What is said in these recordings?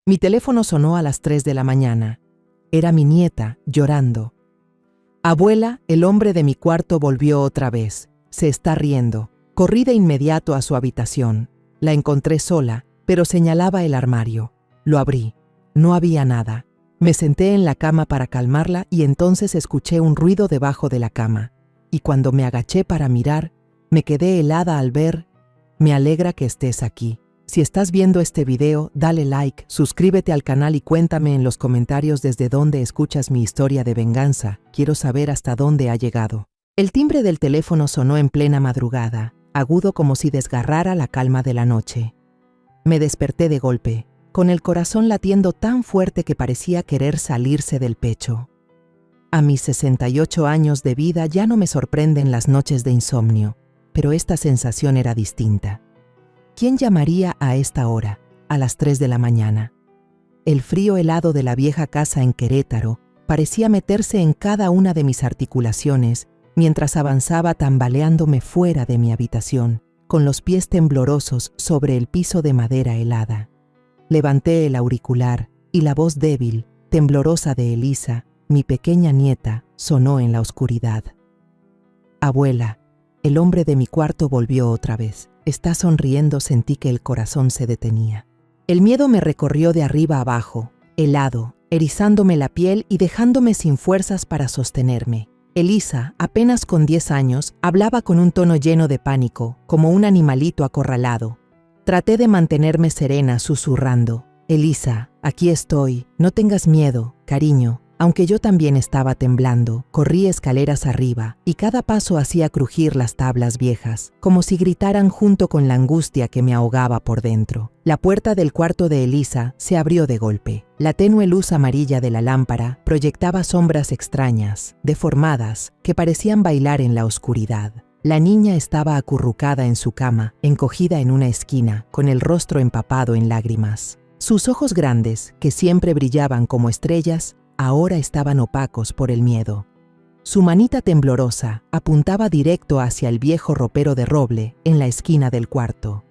Mi teléfono sonó a las 3 de la mañana. Era mi nieta, llorando. Abuela, el hombre de mi cuarto volvió otra vez. Se está riendo. Corrí de inmediato a su habitación. La encontré sola, pero señalaba el armario. Lo abrí. No había nada. Me senté en la cama para calmarla y entonces escuché un ruido debajo de la cama. Y cuando me agaché para mirar, me quedé helada al ver. Me alegra que estés aquí. Si estás viendo este video, dale like, suscríbete al canal y cuéntame en los comentarios desde dónde escuchas mi historia de venganza. Quiero saber hasta dónde ha llegado. El timbre del teléfono sonó en plena madrugada, agudo como si desgarrara la calma de la noche. Me desperté de golpe, con el corazón latiendo tan fuerte que parecía querer salirse del pecho. A mis 68 años de vida ya no me sorprenden las noches de insomnio, pero esta sensación era distinta. ¿Quién llamaría a esta hora, a las 3 de la mañana? El frío helado de la vieja casa en Querétaro parecía meterse en cada una de mis articulaciones mientras avanzaba tambaleándome fuera de mi habitación, con los pies temblorosos sobre el piso de madera helada. Levanté el auricular y la voz débil, temblorosa de Elisa, mi pequeña nieta, sonó en la oscuridad. Abuela, el hombre de mi cuarto volvió otra vez. Está sonriendo, sentí que el corazón se detenía. El miedo me recorrió de arriba abajo, helado, erizándome la piel y dejándome sin fuerzas para sostenerme. Elisa, apenas con 10 años, hablaba con un tono lleno de pánico, como un animalito acorralado. Traté de mantenerme serena, susurrando: Elisa, aquí estoy, no tengas miedo, cariño. Aunque yo también estaba temblando, corrí escaleras arriba y cada paso hacía crujir las tablas viejas, como si gritaran junto con la angustia que me ahogaba por dentro. La puerta del cuarto de Elisa se abrió de golpe. La tenue luz amarilla de la lámpara proyectaba sombras extrañas, deformadas, que parecían bailar en la oscuridad. La niña estaba acurrucada en su cama, encogida en una esquina, con el rostro empapado en lágrimas. Sus ojos grandes, que siempre brillaban como estrellas, ahora estaban opacos por el miedo. Su manita temblorosa apuntaba directo hacia el viejo ropero de roble en la esquina del cuarto.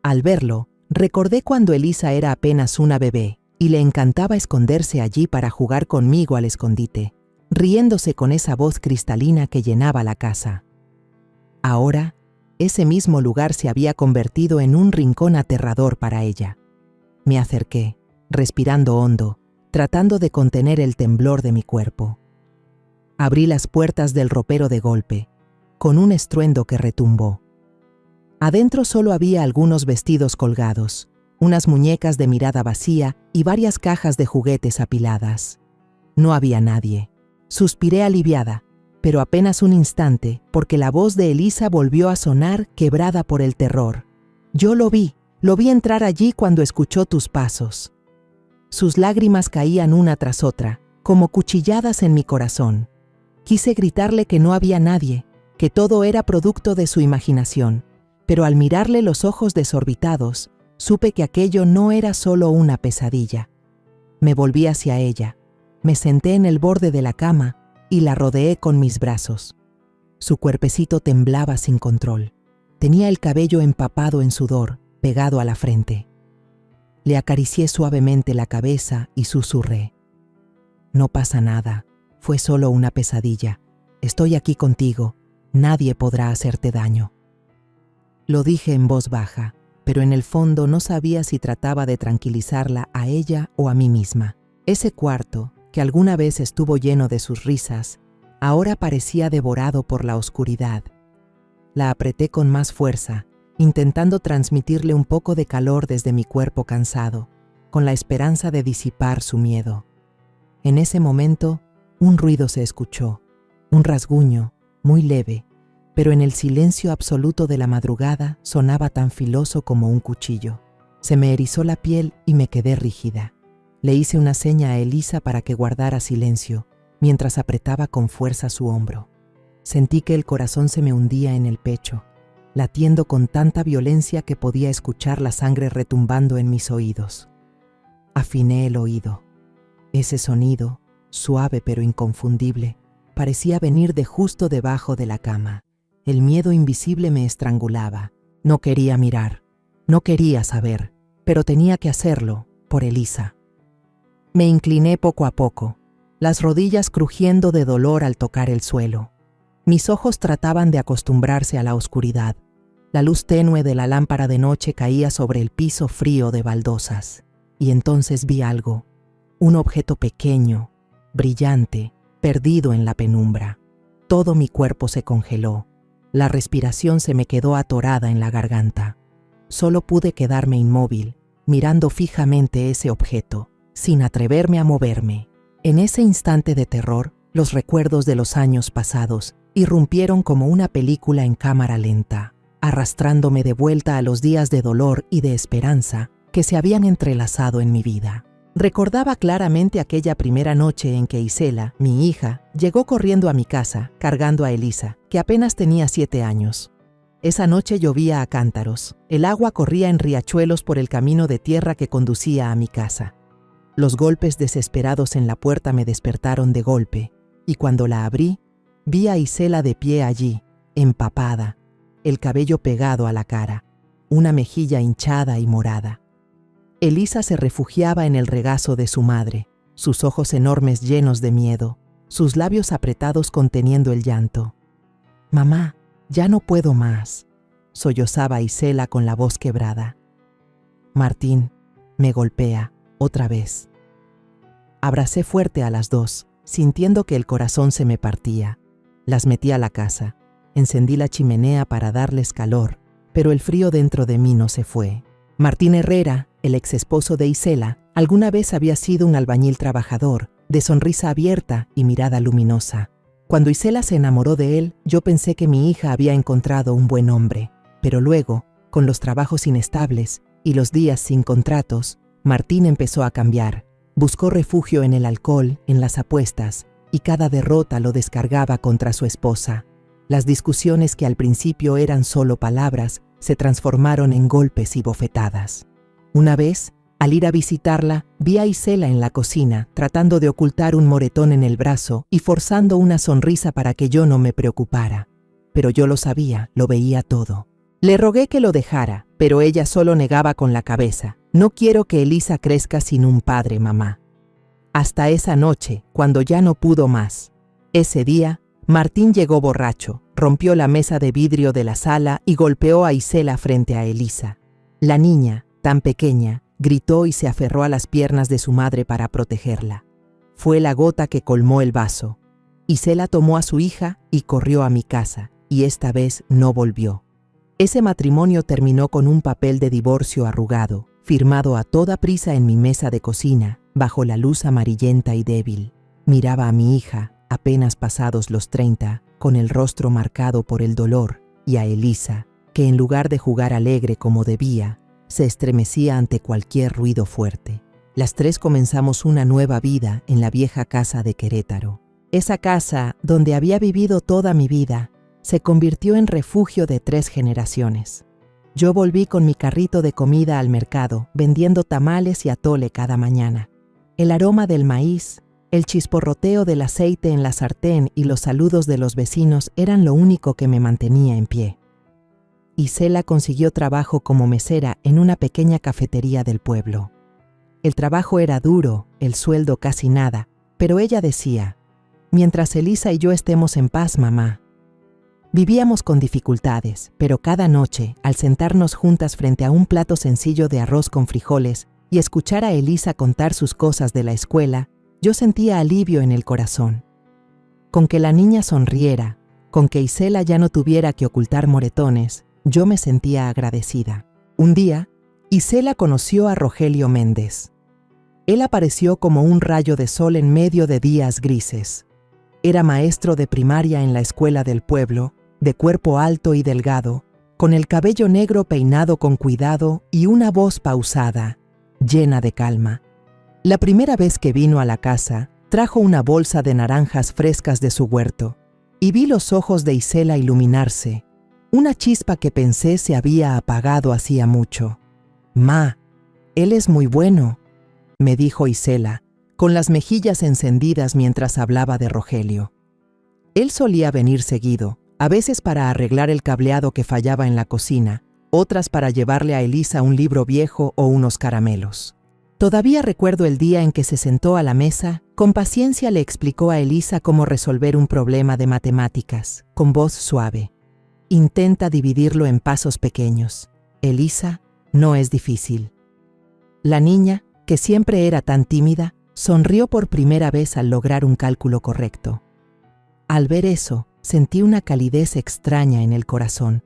Al verlo, recordé cuando Elisa era apenas una bebé y le encantaba esconderse allí para jugar conmigo al escondite, riéndose con esa voz cristalina que llenaba la casa. Ahora, ese mismo lugar se había convertido en un rincón aterrador para ella. Me acerqué, respirando hondo, tratando de contener el temblor de mi cuerpo. Abrí las puertas del ropero de golpe, con un estruendo que retumbó. Adentro solo había algunos vestidos colgados, unas muñecas de mirada vacía y varias cajas de juguetes apiladas. No había nadie. Suspiré aliviada, pero apenas un instante, porque la voz de Elisa volvió a sonar quebrada por el terror. Yo lo vi entrar allí cuando escuchó tus pasos. Sus lágrimas caían una tras otra, como cuchilladas en mi corazón. Quise gritarle que no había nadie, que todo era producto de su imaginación, pero al mirarle los ojos desorbitados, supe que aquello no era solo una pesadilla. Me volví hacia ella, me senté en el borde de la cama y la rodeé con mis brazos. Su cuerpecito temblaba sin control. Tenía el cabello empapado en sudor, pegado a la frente. Le acaricié suavemente la cabeza y susurré: no pasa nada, fue solo una pesadilla. Estoy aquí contigo, nadie podrá hacerte daño. Lo dije en voz baja, pero en el fondo no sabía si trataba de tranquilizarla a ella o a mí misma. Ese cuarto, que alguna vez estuvo lleno de sus risas, ahora parecía devorado por la oscuridad. La apreté con más fuerza, intentando transmitirle un poco de calor desde mi cuerpo cansado, con la esperanza de disipar su miedo. En ese momento, un ruido se escuchó, un rasguño, muy leve, pero en el silencio absoluto de la madrugada sonaba tan filoso como un cuchillo. Se me erizó la piel y me quedé rígida. Le hice una seña a Elisa para que guardara silencio, mientras apretaba con fuerza su hombro. Sentí que el corazón se me hundía en el pecho, latiendo con tanta violencia que podía escuchar la sangre retumbando en mis oídos. Afiné el oído. Ese sonido, suave pero inconfundible, parecía venir de justo debajo de la cama. El miedo invisible me estrangulaba. No quería mirar, no quería saber, pero tenía que hacerlo, por Elisa. Me incliné poco a poco, las rodillas crujiendo de dolor al tocar el suelo. Mis ojos trataban de acostumbrarse a la oscuridad. La luz tenue de la lámpara de noche caía sobre el piso frío de baldosas. Y entonces vi algo, un objeto pequeño, brillante, perdido en la penumbra. Todo mi cuerpo se congeló. La respiración se me quedó atorada en la garganta. Solo pude quedarme inmóvil, mirando fijamente ese objeto, sin atreverme a moverme. En ese instante de terror, los recuerdos de los años pasados irrumpieron como una película en cámara lenta, arrastrándome de vuelta a los días de dolor y de esperanza que se habían entrelazado en mi vida. Recordaba claramente aquella primera noche en que Isela, mi hija, llegó corriendo a mi casa, cargando a Elisa, que apenas tenía 7 años. Esa noche llovía a cántaros. El agua corría en riachuelos por el camino de tierra que conducía a mi casa. Los golpes desesperados en la puerta me despertaron de golpe, y cuando la abrí, vi a Isela de pie allí, empapada, el cabello pegado a la cara, una mejilla hinchada y morada. Elisa se refugiaba en el regazo de su madre, sus ojos enormes llenos de miedo, sus labios apretados conteniendo el llanto. «Mamá, ya no puedo más», sollozaba Isela con la voz quebrada. Martín me golpea otra vez. Abracé fuerte a las dos, sintiendo que el corazón se me partía. Las metí a la casa, encendí la chimenea para darles calor, pero el frío dentro de mí no se fue. Martín Herrera, el ex esposo de Isela, alguna vez había sido un albañil trabajador, de sonrisa abierta y mirada luminosa. Cuando Isela se enamoró de él, yo pensé que mi hija había encontrado un buen hombre, pero luego, con los trabajos inestables y los días sin contratos, Martín empezó a cambiar. Buscó refugio en el alcohol, en las apuestas, y cada derrota lo descargaba contra su esposa. Las discusiones que al principio eran solo palabras, se transformaron en golpes y bofetadas. Una vez, al ir a visitarla, vi a Isela en la cocina, tratando de ocultar un moretón en el brazo y forzando una sonrisa para que yo no me preocupara. Pero yo lo sabía, lo veía todo. Le rogué que lo dejara, pero ella solo negaba con la cabeza. «No quiero que Elisa crezca sin un padre, mamá». Hasta esa noche, cuando ya no pudo más. Ese día, Martín llegó borracho, rompió la mesa de vidrio de la sala y golpeó a Isela frente a Elisa. La niña, tan pequeña, gritó y se aferró a las piernas de su madre para protegerla. Fue la gota que colmó el vaso. Isela tomó a su hija y corrió a mi casa, y esta vez no volvió. Ese matrimonio terminó con un papel de divorcio arrugado, firmado a toda prisa en mi mesa de cocina, bajo la luz amarillenta y débil. Miraba a mi hija, apenas pasados los 30, con el rostro marcado por el dolor, y a Elisa, que en lugar de jugar alegre como debía, se estremecía ante cualquier ruido fuerte. Las tres comenzamos una nueva vida en la vieja casa de Querétaro. Esa casa, donde había vivido toda mi vida, se convirtió en refugio de 3 generaciones. Yo volví con mi carrito de comida al mercado, vendiendo tamales y atole cada mañana. El aroma del maíz, el chisporroteo del aceite en la sartén y los saludos de los vecinos eran lo único que me mantenía en pie. Isela consiguió trabajo como mesera en una pequeña cafetería del pueblo. El trabajo era duro, el sueldo casi nada, pero ella decía: «Mientras Elisa y yo estemos en paz, mamá». Vivíamos con dificultades, pero cada noche, al sentarnos juntas frente a un plato sencillo de arroz con frijoles y escuchar a Elisa contar sus cosas de la escuela, yo sentía alivio en el corazón. Con que la niña sonriera, con que Isela ya no tuviera que ocultar moretones, yo me sentía agradecida. Un día, Isela conoció a Rogelio Méndez. Él apareció como un rayo de sol en medio de días grises. Era maestro de primaria en la escuela del pueblo, de cuerpo alto y delgado, con el cabello negro peinado con cuidado y una voz pausada, llena de calma. La primera vez que vino a la casa, trajo una bolsa de naranjas frescas de su huerto, y vi los ojos de Isela iluminarse, una chispa que pensé se había apagado hacía mucho. «Ma, él es muy bueno», me dijo Isela, con las mejillas encendidas mientras hablaba de Rogelio. Él solía venir seguido, a veces para arreglar el cableado que fallaba en la cocina, otras para llevarle a Elisa un libro viejo o unos caramelos. Todavía recuerdo el día en que se sentó a la mesa, con paciencia le explicó a Elisa cómo resolver un problema de matemáticas, con voz suave. Intenta dividirlo en pasos pequeños. Elisa, no es difícil. La niña, que siempre era tan tímida, sonrió por primera vez al lograr un cálculo correcto. Al ver eso, sentí una calidez extraña en el corazón,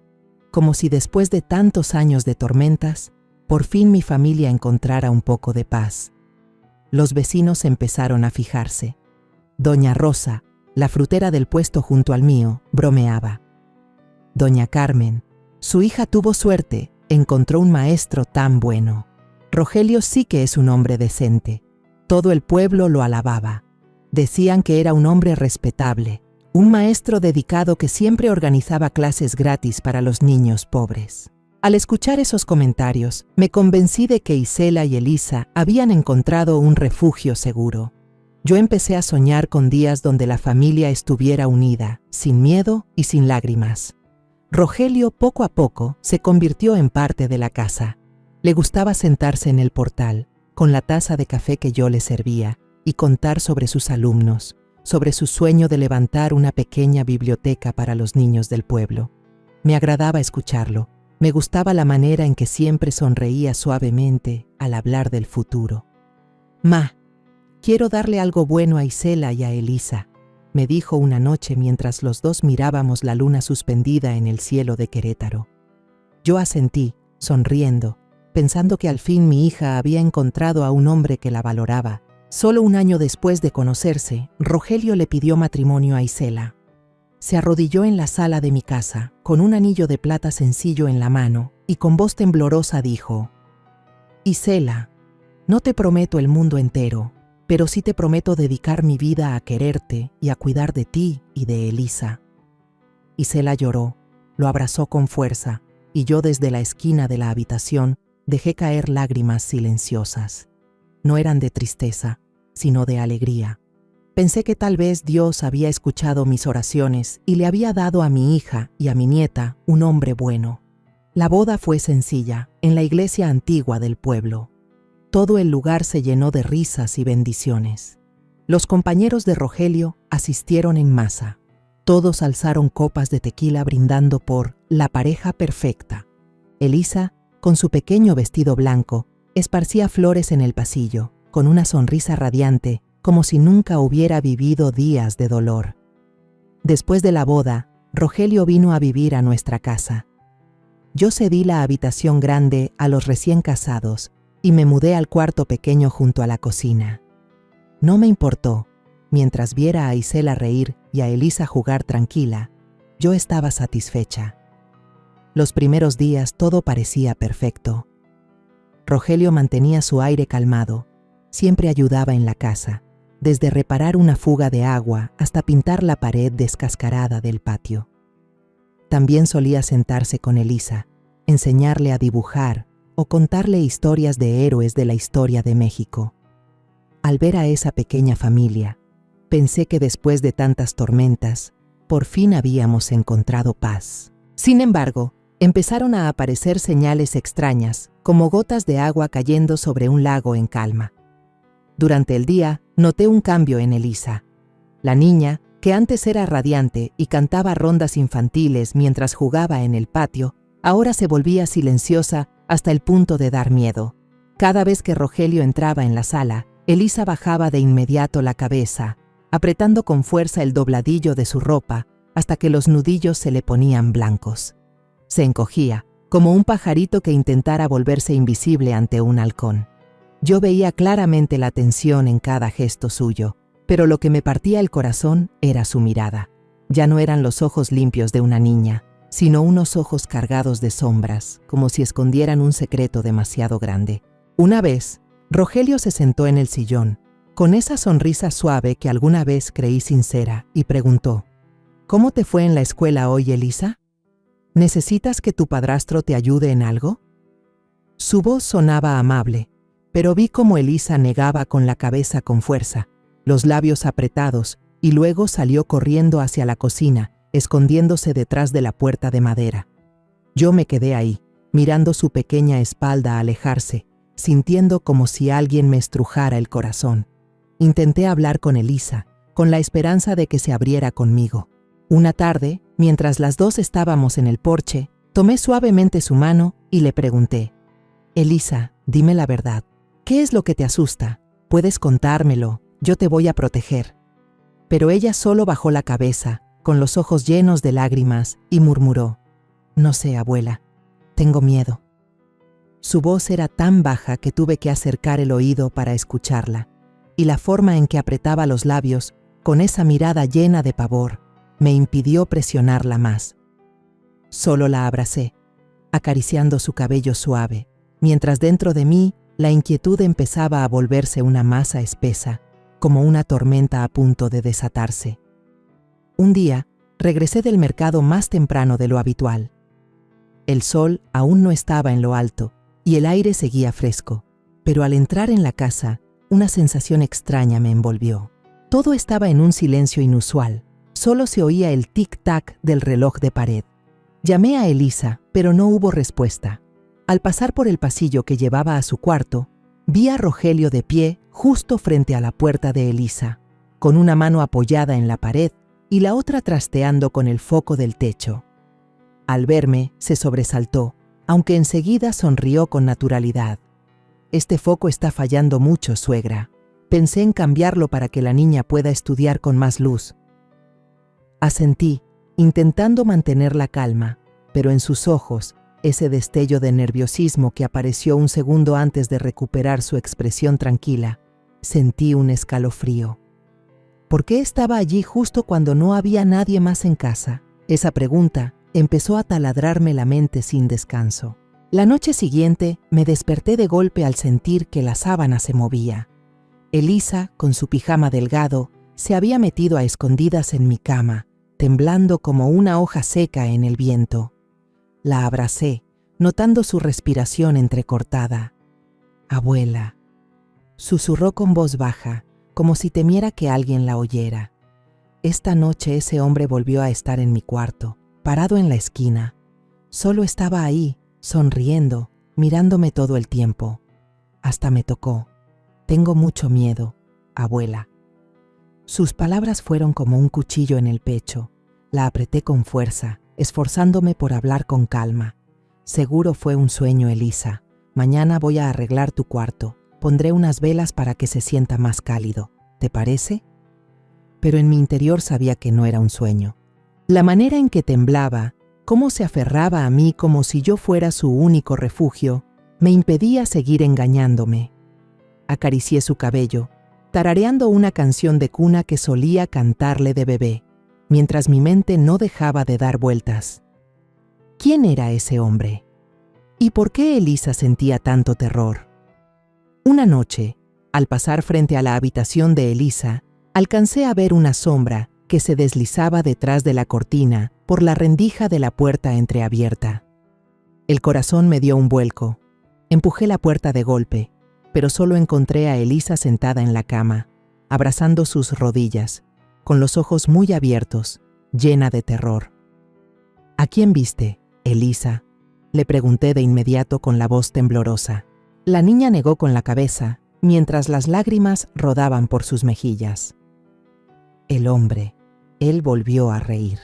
como si después de tantos años de tormentas, por fin mi familia encontrara un poco de paz. Los vecinos empezaron a fijarse. Doña Rosa, la frutera del puesto junto al mío, bromeaba. Doña Carmen, su hija tuvo suerte, encontró un maestro tan bueno. Rogelio sí que es un hombre decente. Todo el pueblo lo alababa. Decían que era un hombre respetable, un maestro dedicado que siempre organizaba clases gratis para los niños pobres. Al escuchar esos comentarios, me convencí de que Isela y Elisa habían encontrado un refugio seguro. Yo empecé a soñar con días donde la familia estuviera unida, sin miedo y sin lágrimas. Rogelio poco a poco se convirtió en parte de la casa. Le gustaba sentarse en el portal, con la taza de café que yo le servía, y contar sobre sus alumnos, sobre su sueño de levantar una pequeña biblioteca para los niños del pueblo. Me agradaba escucharlo. Me gustaba la manera en que siempre sonreía suavemente al hablar del futuro. «Ma, quiero darle algo bueno a Isela y a Elisa», me dijo una noche mientras los dos mirábamos la luna suspendida en el cielo de Querétaro. Yo asentí, sonriendo, pensando que al fin mi hija había encontrado a un hombre que la valoraba. Solo un año después de conocerse, Rogelio le pidió matrimonio a Isela. Se arrodilló en la sala de mi casa, con un anillo de plata sencillo en la mano, y con voz temblorosa dijo: «Isela, no te prometo el mundo entero, pero sí te prometo dedicar mi vida a quererte y a cuidar de ti y de Elisa». Isela lloró, lo abrazó con fuerza, y yo desde la esquina de la habitación dejé caer lágrimas silenciosas. No eran de tristeza, sino de alegría. Pensé que tal vez Dios había escuchado mis oraciones y le había dado a mi hija y a mi nieta un hombre bueno. La boda fue sencilla, en la iglesia antigua del pueblo. Todo el lugar se llenó de risas y bendiciones. Los compañeros de Rogelio asistieron en masa. Todos alzaron copas de tequila brindando por la pareja perfecta. Elisa, con su pequeño vestido blanco, esparcía flores en el pasillo, con una sonrisa radiante, como si nunca hubiera vivido días de dolor. Después de la boda, Rogelio vino a vivir a nuestra casa. Yo cedí la habitación grande a los recién casados y me mudé al cuarto pequeño junto a la cocina. No me importó. Mientras viera a Isela reír y a Elisa jugar tranquila, yo estaba satisfecha. Los primeros días todo parecía perfecto. Rogelio mantenía su aire calmado, siempre ayudaba en la casa, desde reparar una fuga de agua hasta pintar la pared descascarada del patio. También solía sentarse con Elisa, enseñarle a dibujar o contarle historias de héroes de la historia de México. Al ver a esa pequeña familia, pensé que después de tantas tormentas, por fin habíamos encontrado paz. Sin embargo, empezaron a aparecer señales extrañas, como gotas de agua cayendo sobre un lago en calma. Durante el día, noté un cambio en Elisa. La niña, que antes era radiante y cantaba rondas infantiles mientras jugaba en el patio, ahora se volvía silenciosa hasta el punto de dar miedo. Cada vez que Rogelio entraba en la sala, Elisa bajaba de inmediato la cabeza, apretando con fuerza el dobladillo de su ropa hasta que los nudillos se le ponían blancos. Se encogía, como un pajarito que intentara volverse invisible ante un halcón. Yo veía claramente la tensión en cada gesto suyo, pero lo que me partía el corazón era su mirada. Ya no eran los ojos limpios de una niña, sino unos ojos cargados de sombras, como si escondieran un secreto demasiado grande. Una vez, Rogelio se sentó en el sillón, con esa sonrisa suave que alguna vez creí sincera, y preguntó: «¿Cómo te fue en la escuela hoy, Elisa? ¿Necesitas que tu padrastro te ayude en algo?» Su voz sonaba amable, pero vi cómo Elisa negaba con la cabeza con fuerza, los labios apretados, y luego salió corriendo hacia la cocina, escondiéndose detrás de la puerta de madera. Yo me quedé ahí, mirando su pequeña espalda alejarse, sintiendo como si alguien me estrujara el corazón. Intenté hablar con Elisa, con la esperanza de que se abriera conmigo. Una tarde, mientras las dos estábamos en el porche, tomé suavemente su mano y le pregunté: «Elisa, dime la verdad. ¿Qué es lo que te asusta? Puedes contármelo, yo te voy a proteger». Pero ella solo bajó la cabeza, con los ojos llenos de lágrimas, y murmuró: «No sé, abuela, tengo miedo». Su voz era tan baja que tuve que acercar el oído para escucharla, y la forma en que apretaba los labios, con esa mirada llena de pavor, me impidió presionarla más. Solo la abracé, acariciando su cabello suave, mientras dentro de mí la inquietud empezaba a volverse una masa espesa, como una tormenta a punto de desatarse. Un día, regresé del mercado más temprano de lo habitual. El sol aún no estaba en lo alto y el aire seguía fresco, pero al entrar en la casa, una sensación extraña me envolvió. Todo estaba en un silencio inusual, solo se oía el tic-tac del reloj de pared. Llamé a Elisa, pero no hubo respuesta. Al pasar por el pasillo que llevaba a su cuarto, vi a Rogelio de pie justo frente a la puerta de Elisa, con una mano apoyada en la pared y la otra trasteando con el foco del techo. Al verme, se sobresaltó, aunque enseguida sonrió con naturalidad. «Este foco está fallando mucho, suegra. Pensé en cambiarlo para que la niña pueda estudiar con más luz». Asentí, intentando mantener la calma, pero en sus ojos, ese destello de nerviosismo que apareció un segundo antes de recuperar su expresión tranquila, sentí un escalofrío. ¿Por qué estaba allí justo cuando no había nadie más en casa? Esa pregunta empezó a taladrarme la mente sin descanso. La noche siguiente me desperté de golpe al sentir que la sábana se movía. Elisa, con su pijama delgado, se había metido a escondidas en mi cama, temblando como una hoja seca en el viento. La abracé, notando su respiración entrecortada. «Abuela», susurró con voz baja, como si temiera que alguien la oyera. Esta noche ese hombre volvió a estar en mi cuarto, parado en la esquina. Solo estaba ahí, sonriendo, mirándome todo el tiempo. Hasta me tocó. «Tengo mucho miedo, abuela». Sus palabras fueron como un cuchillo en el pecho. La apreté con fuerza, esforzándome por hablar con calma. «Seguro fue un sueño, Elisa. Mañana voy a arreglar tu cuarto. Pondré unas velas para que se sienta más cálido. ¿Te parece?». Pero en mi interior sabía que no era un sueño. La manera en que temblaba, cómo se aferraba a mí como si yo fuera su único refugio, me impedía seguir engañándome. Acaricié su cabello, tarareando una canción de cuna que solía cantarle de bebé, mientras mi mente no dejaba de dar vueltas. ¿Quién era ese hombre? ¿Y por qué Elisa sentía tanto terror? Una noche, al pasar frente a la habitación de Elisa, alcancé a ver una sombra que se deslizaba detrás de la cortina por la rendija de la puerta entreabierta. El corazón me dio un vuelco. Empujé la puerta de golpe, pero solo encontré a Elisa sentada en la cama, abrazando sus rodillas, con los ojos muy abiertos, llena de terror. «¿A quién viste, Elisa?», le pregunté de inmediato con la voz temblorosa. La niña negó con la cabeza, mientras las lágrimas rodaban por sus mejillas. «El hombre», él volvió a reír.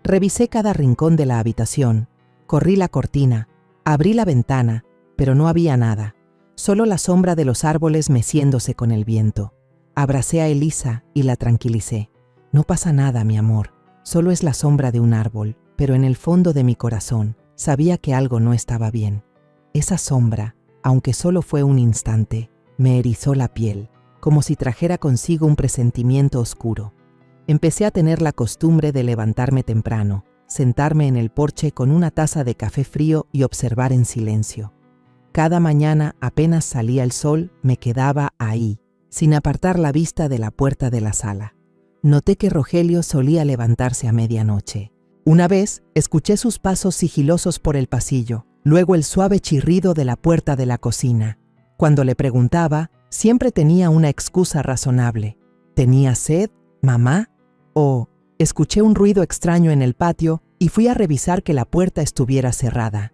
Revisé cada rincón de la habitación, corrí la cortina, abrí la ventana, pero no había nada, solo la sombra de los árboles meciéndose con el viento. Abracé a Elisa y la tranquilicé. «No pasa nada, mi amor, solo es la sombra de un árbol», pero en el fondo de mi corazón sabía que algo no estaba bien. Esa sombra, aunque solo fue un instante, me erizó la piel, como si trajera consigo un presentimiento oscuro. Empecé a tener la costumbre de levantarme temprano, sentarme en el porche con una taza de café frío y observar en silencio. Cada mañana, apenas salía el sol, me quedaba ahí, sin apartar la vista de la puerta de la sala. Noté que Rogelio solía levantarse a medianoche. Una vez, escuché sus pasos sigilosos por el pasillo, luego el suave chirrido de la puerta de la cocina. Cuando le preguntaba, siempre tenía una excusa razonable. ¿Tenía sed, mamá? O escuché un ruido extraño en el patio y fui a revisar que la puerta estuviera cerrada.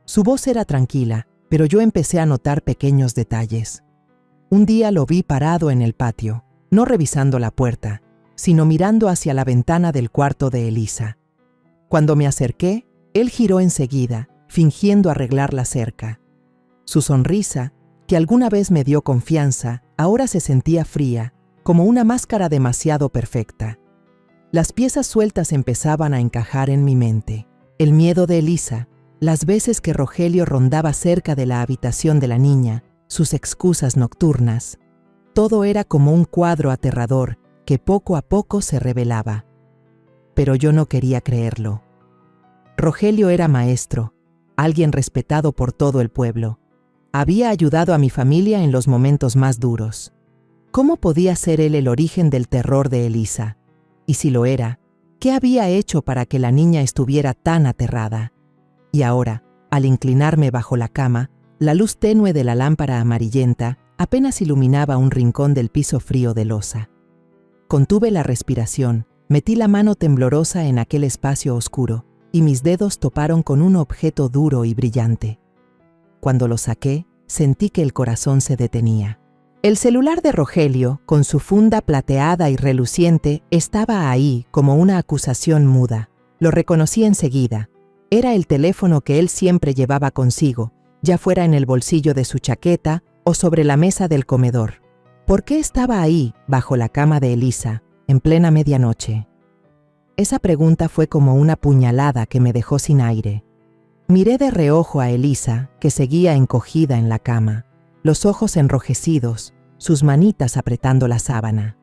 Su voz era tranquila, pero yo empecé a notar pequeños detalles. Un día lo vi parado en el patio, no revisando la puerta, sino mirando hacia la ventana del cuarto de Elisa. Cuando me acerqué, él giró enseguida, fingiendo arreglar la cerca. Su sonrisa, que alguna vez me dio confianza, ahora se sentía fría, como una máscara demasiado perfecta. Las piezas sueltas empezaban a encajar en mi mente. El miedo de Elisa, las veces que Rogelio rondaba cerca de la habitación de la niña, sus excusas nocturnas. Todo era como un cuadro aterrador que poco a poco se revelaba. Pero yo no quería creerlo. Rogelio era maestro, alguien respetado por todo el pueblo. Había ayudado a mi familia en los momentos más duros. ¿Cómo podía ser él el origen del terror de Elisa? Y si lo era, ¿qué había hecho para que la niña estuviera tan aterrada? Y ahora, al inclinarme bajo la cama, la luz tenue de la lámpara amarillenta apenas iluminaba un rincón del piso frío de losa. Contuve la respiración, metí la mano temblorosa en aquel espacio oscuro, y mis dedos toparon con un objeto duro y brillante. Cuando lo saqué, sentí que el corazón se detenía. El celular de Rogelio, con su funda plateada y reluciente, estaba ahí como una acusación muda. Lo reconocí enseguida. Era el teléfono que él siempre llevaba consigo, ya fuera en el bolsillo de su chaqueta o sobre la mesa del comedor. ¿Por qué estaba ahí, bajo la cama de Elisa, en plena medianoche? Esa pregunta fue como una puñalada que me dejó sin aire. Miré de reojo a Elisa, que seguía encogida en la cama, los ojos enrojecidos, sus manitas apretando la sábana.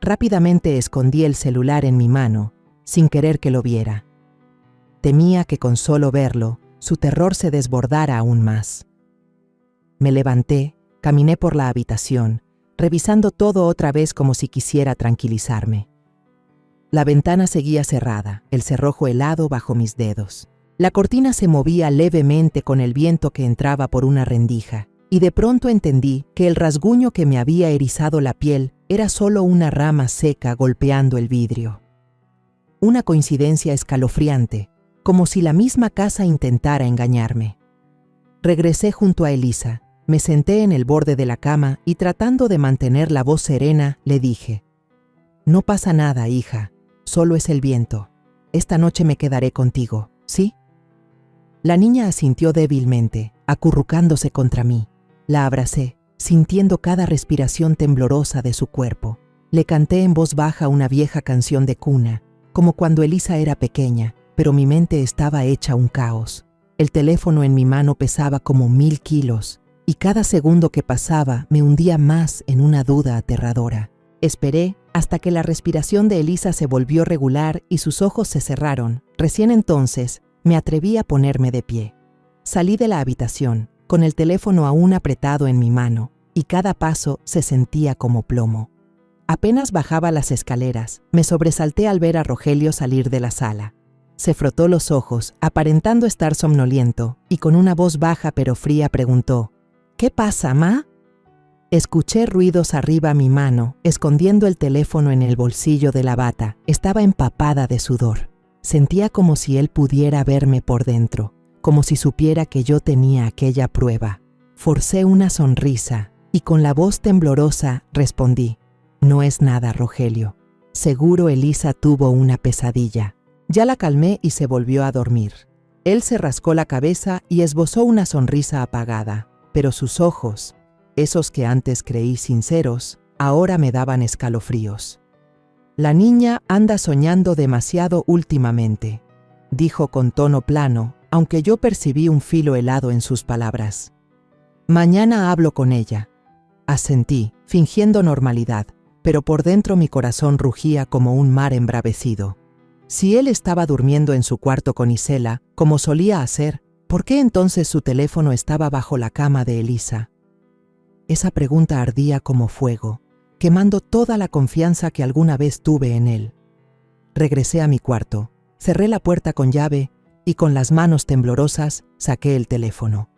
Rápidamente escondí el celular en mi mano, sin querer que lo viera. Temía que con solo verlo, su terror se desbordara aún más. Me levanté, caminé por la habitación, revisando todo otra vez como si quisiera tranquilizarme. La ventana seguía cerrada, el cerrojo helado bajo mis dedos. La cortina se movía levemente con el viento que entraba por una rendija, y de pronto entendí que el rasguño que me había erizado la piel era solo una rama seca golpeando el vidrio. Una coincidencia escalofriante, como si la misma casa intentara engañarme. Regresé junto a Elisa, me senté en el borde de la cama y tratando de mantener la voz serena, le dije: «No pasa nada, hija, solo es el viento. Esta noche me quedaré contigo, ¿sí?». La niña asintió débilmente, acurrucándose contra mí. La abracé, sintiendo cada respiración temblorosa de su cuerpo. Le canté en voz baja una vieja canción de cuna, como cuando Elisa era pequeña, pero mi mente estaba hecha un caos. El teléfono en mi mano pesaba como 1000 kilos, y cada segundo que pasaba me hundía más en una duda aterradora. Esperé hasta que la respiración de Elisa se volvió regular y sus ojos se cerraron. Recién entonces me atreví a ponerme de pie. Salí de la habitación, con el teléfono aún apretado en mi mano, y cada paso se sentía como plomo. Apenas bajaba las escaleras, me sobresalté al ver a Rogelio salir de la sala. Se frotó los ojos, aparentando estar somnoliento, y con una voz baja pero fría preguntó: «¿Qué pasa, ma?». Escuché ruidos arriba a mi mano, escondiendo el teléfono en el bolsillo de la bata. Estaba empapada de sudor. Sentía como si él pudiera verme por dentro, como si supiera que yo tenía aquella prueba. Forcé una sonrisa y con la voz temblorosa respondí: «No es nada, Rogelio. Seguro Elisa tuvo una pesadilla». Ya la calmé y se volvió a dormir. Él se rascó la cabeza y esbozó una sonrisa apagada, pero sus ojos, esos que antes creí sinceros, ahora me daban escalofríos. «La niña anda soñando demasiado últimamente», dijo con tono plano, aunque yo percibí un filo helado en sus palabras. «Mañana hablo con ella», asentí, fingiendo normalidad, pero por dentro mi corazón rugía como un mar embravecido. Si él estaba durmiendo en su cuarto con Isela, como solía hacer, ¿por qué entonces su teléfono estaba bajo la cama de Elisa? Esa pregunta ardía como fuego, quemando toda la confianza que alguna vez tuve en él. Regresé a mi cuarto, cerré la puerta con llave y con las manos temblorosas saqué el teléfono.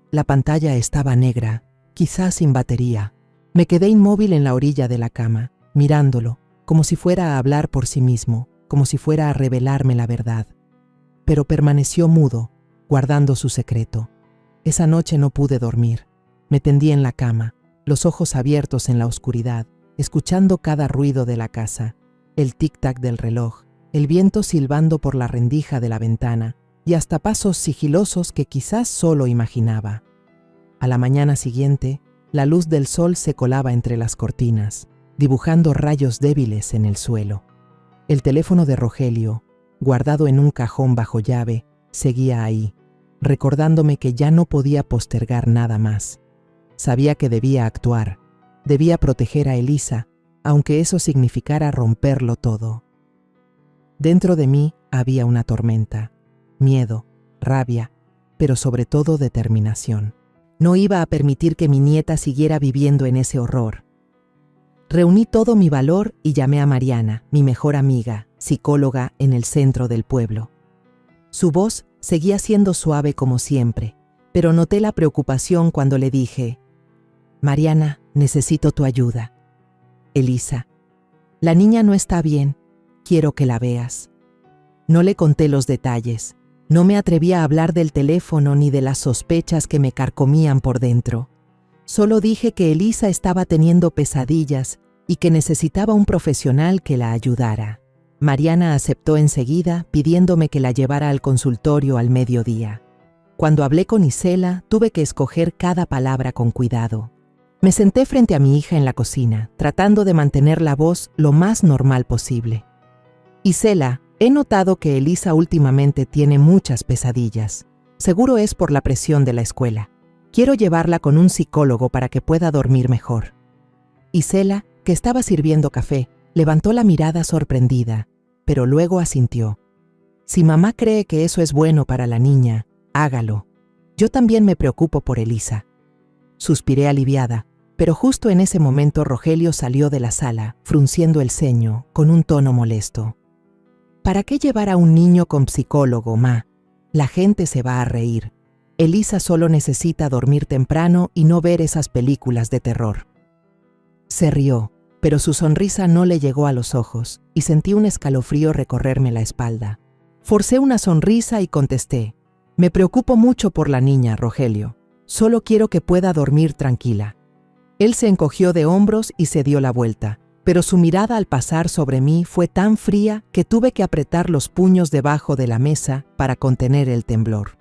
La pantalla estaba negra, quizás sin batería. Me quedé inmóvil en la orilla de la cama, mirándolo, como si fuera a hablar por sí mismo, como si fuera a revelarme la verdad. Pero permaneció mudo, guardando su secreto. Esa noche no pude dormir. Me tendí en la cama, los ojos abiertos en la oscuridad, escuchando cada ruido de la casa, el tic-tac del reloj, el viento silbando por la rendija de la ventana y hasta pasos sigilosos que quizás solo imaginaba. A la mañana siguiente, la luz del sol se colaba entre las cortinas, dibujando rayos débiles en el suelo. El teléfono de Rogelio, guardado en un cajón bajo llave, seguía ahí, recordándome que ya no podía postergar nada más. Sabía que debía actuar, debía proteger a Elisa, aunque eso significara romperlo todo. Dentro de mí había una tormenta, miedo, rabia, pero sobre todo determinación. No iba a permitir que mi nieta siguiera viviendo en ese horror. Reuní todo mi valor y llamé a Mariana, mi mejor amiga, psicóloga en el centro del pueblo. Su voz seguía siendo suave como siempre, pero noté la preocupación cuando le dije: «Mariana, necesito tu ayuda. Elisa, la niña no está bien, quiero que la veas». No le conté los detalles, no me atreví a hablar del teléfono ni de las sospechas que me carcomían por dentro. Solo dije que Elisa estaba teniendo pesadillas y que necesitaba un profesional que la ayudara. Mariana aceptó enseguida, pidiéndome que la llevara al consultorio al mediodía. Cuando hablé con Isela, tuve que escoger cada palabra con cuidado. Me senté frente a mi hija en la cocina, tratando de mantener la voz lo más normal posible. «Isela, he notado que Elisa últimamente tiene muchas pesadillas. Seguro es por la presión de la escuela. Quiero llevarla con un psicólogo para que pueda dormir mejor». Isela, que estaba sirviendo café, levantó la mirada sorprendida, pero luego asintió. «Si mamá cree que eso es bueno para la niña, hágalo. Yo también me preocupo por Elisa». Suspiré aliviada, pero justo en ese momento Rogelio salió de la sala, frunciendo el ceño, con un tono molesto. «¿Para qué llevar a un niño con psicólogo, ma? La gente se va a reír. Elisa solo necesita dormir temprano y no ver esas películas de terror». Se rió, pero su sonrisa no le llegó a los ojos y sentí un escalofrío recorrerme la espalda. Forcé una sonrisa y contesté: «Me preocupo mucho por la niña, Rogelio. Solo quiero que pueda dormir tranquila». Él se encogió de hombros y se dio la vuelta, pero su mirada al pasar sobre mí fue tan fría que tuve que apretar los puños debajo de la mesa para contener el temblor.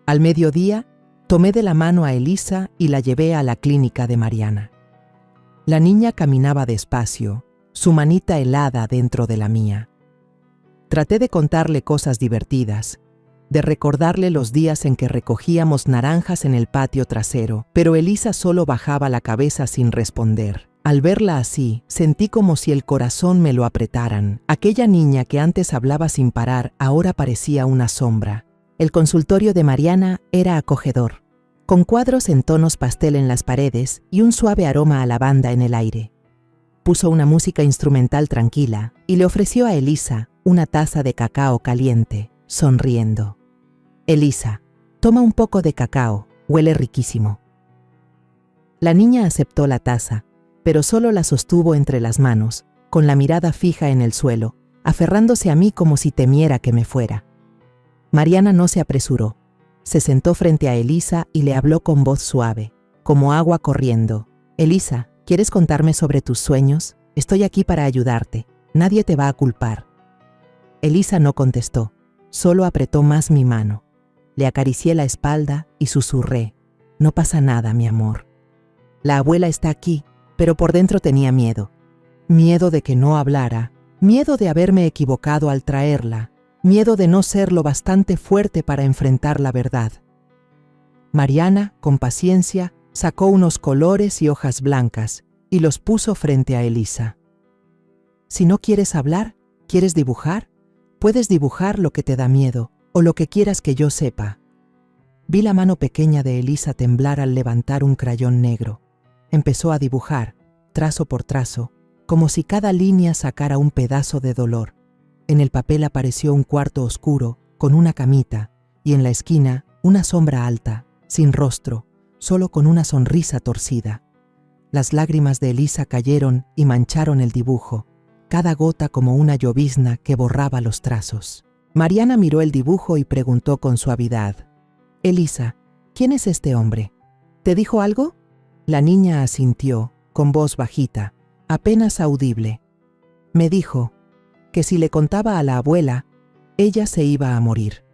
Al mediodía, tomé de la mano a Elisa y la llevé a la clínica de Mariana. La niña caminaba despacio, su manita helada dentro de la mía. Traté de contarle cosas divertidas, de recordarle los días en que recogíamos naranjas en el patio trasero, pero Elisa solo bajaba la cabeza sin responder. Al verla así, sentí como si el corazón me lo apretaran. Aquella niña que antes hablaba sin parar, ahora parecía una sombra. El consultorio de Mariana era acogedor, con cuadros en tonos pastel en las paredes y un suave aroma a lavanda en el aire. Puso una música instrumental tranquila y le ofreció a Elisa una taza de cacao caliente, sonriendo. «Elisa, toma un poco de cacao, huele riquísimo». La niña aceptó la taza, pero solo la sostuvo entre las manos, con la mirada fija en el suelo, aferrándose a mí como si temiera que me fuera. Mariana no se apresuró. Se sentó frente a Elisa y le habló con voz suave, como agua corriendo. «Elisa, ¿quieres contarme sobre tus sueños? Estoy aquí para ayudarte. Nadie te va a culpar». Elisa no contestó, solo apretó más mi mano. Le acaricié la espalda y susurré: «No pasa nada, mi amor». La abuela está aquí, pero por dentro tenía miedo. Miedo de que no hablara, miedo de haberme equivocado al traerla, miedo de no ser lo bastante fuerte para enfrentar la verdad. Mariana, con paciencia, sacó unos colores y hojas blancas y los puso frente a Elisa. «Si no quieres hablar, ¿quieres dibujar? Puedes dibujar lo que te da miedo o lo que quieras que yo sepa». Vi la mano pequeña de Elisa temblar al levantar un crayón negro. Empezó a dibujar, trazo por trazo, como si cada línea sacara un pedazo de dolor. En el papel apareció un cuarto oscuro, con una camita, y en la esquina una sombra alta, sin rostro, solo con una sonrisa torcida. Las lágrimas de Elisa cayeron y mancharon el dibujo, cada gota como una llovizna que borraba los trazos. Mariana miró el dibujo y preguntó con suavidad: «Elisa, ¿Quién es este hombre? ¿Te dijo algo? La niña asintió, con voz bajita, apenas audible. Me dijo que si le contaba a la abuela, ella se iba a morir.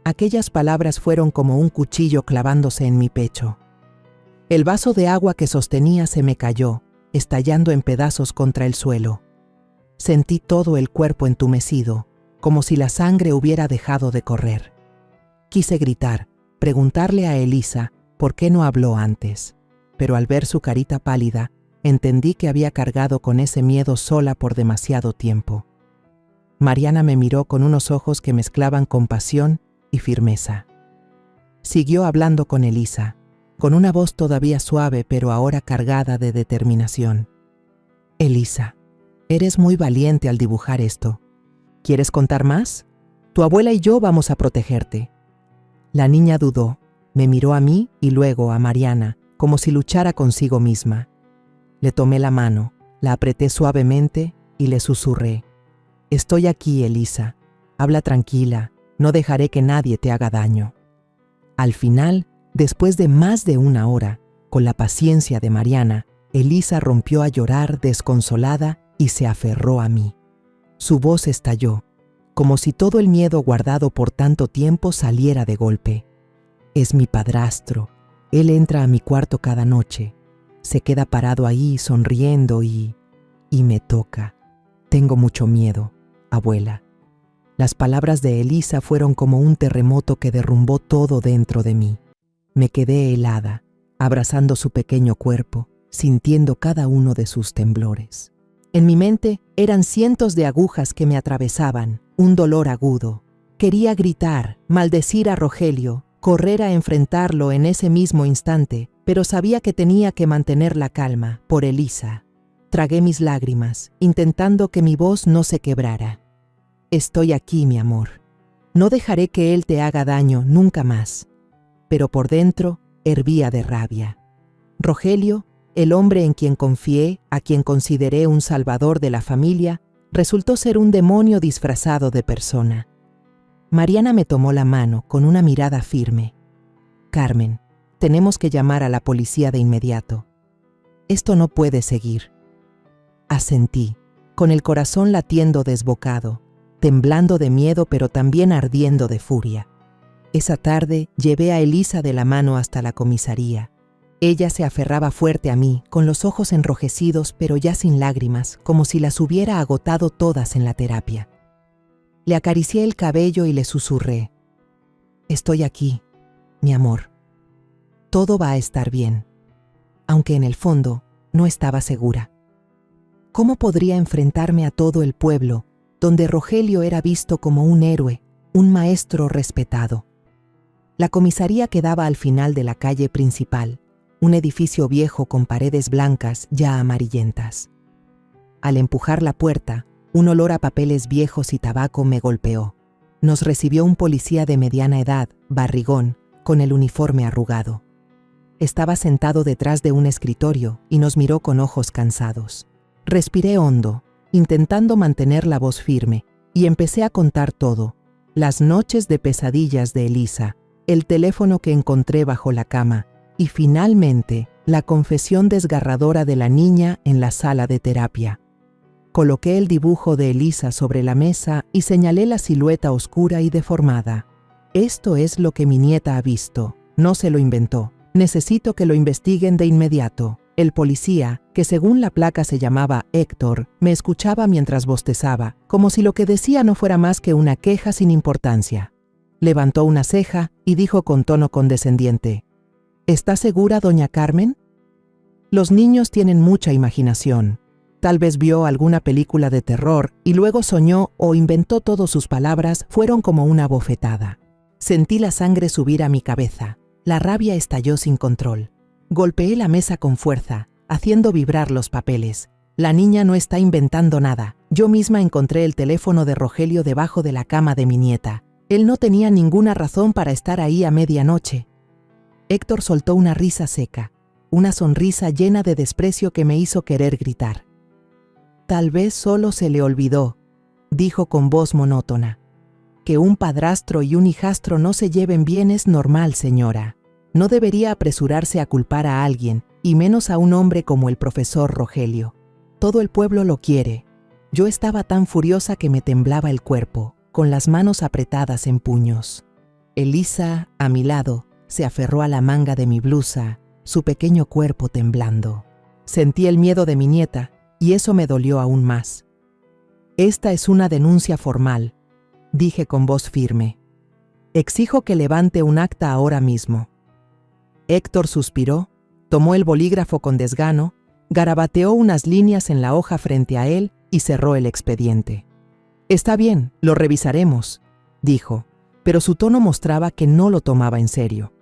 Aquellas palabras fueron como un cuchillo clavándose en mi pecho. El vaso de agua que sostenía se me cayó, estallando en pedazos contra el suelo. Sentí todo el cuerpo entumecido, como si la sangre hubiera dejado de correr. Quise gritar, preguntarle a Elisa por qué no habló antes, pero al ver su carita pálida, entendí que había cargado con ese miedo sola por demasiado tiempo. Mariana me miró con unos ojos que mezclaban compasión y firmeza. Siguió hablando con Elisa, con una voz todavía suave pero ahora cargada de determinación. Elisa, eres muy valiente al dibujar esto. ¿Quieres contar más? Tu abuela y yo vamos a protegerte. La niña dudó, me miró a mí y luego a Mariana, como si luchara consigo misma. Le tomé la mano, la apreté suavemente y le susurré. Estoy aquí, Elisa. Habla tranquila, no dejaré que nadie te haga daño. Al final, después de más de una hora, con la paciencia de Mariana, Elisa rompió a llorar desconsolada y se aferró a mí. Su voz estalló, como si todo el miedo guardado por tanto tiempo saliera de golpe. Es mi padrastro. Él entra a mi cuarto cada noche. Se queda parado ahí sonriendo y me toca. Tengo mucho miedo, abuela. Las palabras de Elisa fueron como un terremoto que derrumbó todo dentro de mí. Me quedé helada, abrazando su pequeño cuerpo, sintiendo cada uno de sus temblores. En mi mente eran cientos de agujas que me atravesaban, un dolor agudo. Quería gritar, maldecir a Rogelio, correr a enfrentarlo en ese mismo instante, pero sabía que tenía que mantener la calma, por Elisa. Tragué mis lágrimas, intentando que mi voz no se quebrara. Estoy aquí, mi amor. No dejaré que él te haga daño nunca más. Pero por dentro hervía de rabia. Rogelio, el hombre en quien confié, a quien consideré un salvador de la familia, resultó ser un demonio disfrazado de persona. Mariana me tomó la mano con una mirada firme. Carmen, tenemos que llamar a la policía de inmediato. Esto no puede seguir. Asentí, con el corazón latiendo desbocado, temblando de miedo pero también ardiendo de furia. Esa tarde llevé a Elisa de la mano hasta la comisaría. Ella se aferraba fuerte a mí, con los ojos enrojecidos pero ya sin lágrimas, como si las hubiera agotado todas en la terapia. Le acaricié el cabello y le susurré. Estoy aquí, mi amor. Todo va a estar bien. Aunque en el fondo no estaba segura. ¿Cómo podría enfrentarme a todo el pueblo, donde Rogelio era visto como un héroe, un maestro respetado? La comisaría quedaba al final de la calle principal, un edificio viejo con paredes blancas ya amarillentas. Al empujar la puerta, un olor a papeles viejos y tabaco me golpeó. Nos recibió un policía de mediana edad, barrigón, con el uniforme arrugado. Estaba sentado detrás de un escritorio y nos miró con ojos cansados. Respiré hondo, intentando mantener la voz firme, y empecé a contar todo: las noches de pesadillas de Elisa, el teléfono que encontré bajo la cama, y finalmente la confesión desgarradora de la niña en la sala de terapia. Coloqué el dibujo de Elisa sobre la mesa y señalé la silueta oscura y deformada. Esto es lo que mi nieta ha visto, no se lo inventó. Necesito que lo investiguen de inmediato. El policía, que según la placa se llamaba Héctor, me escuchaba mientras bostezaba, como si lo que decía no fuera más que una queja sin importancia. Levantó una ceja y dijo con tono condescendiente: ¿Está segura, doña Carmen? Los niños tienen mucha imaginación. Tal vez vio alguna película de terror y luego soñó o inventó. Todas sus palabras fueron como una bofetada. Sentí la sangre subir a mi cabeza. La rabia estalló sin control. Golpeé la mesa con fuerza, haciendo vibrar los papeles. La niña no está inventando nada. Yo misma encontré el teléfono de Rogelio debajo de la cama de mi nieta. Él no tenía ninguna razón para estar ahí a medianoche. Héctor soltó una risa seca, una sonrisa llena de desprecio que me hizo querer gritar. Tal vez solo se le olvidó, dijo con voz monótona. Que un padrastro y un hijastro no se lleven bien es normal, señora. No debería apresurarse a culpar a alguien, y menos a un hombre como el profesor Rogelio. Todo el pueblo lo quiere. Yo estaba tan furiosa que me temblaba el cuerpo, con las manos apretadas en puños. Elisa, a mi lado, se aferró a la manga de mi blusa, su pequeño cuerpo temblando. Sentí el miedo de mi nieta, y eso me dolió aún más. Esta es una denuncia formal, dije con voz firme. Exijo que levante un acta ahora mismo. Héctor suspiró, tomó el bolígrafo con desgano, garabateó unas líneas en la hoja frente a él y cerró el expediente. Está bien, lo revisaremos, dijo, pero su tono mostraba que no lo tomaba en serio.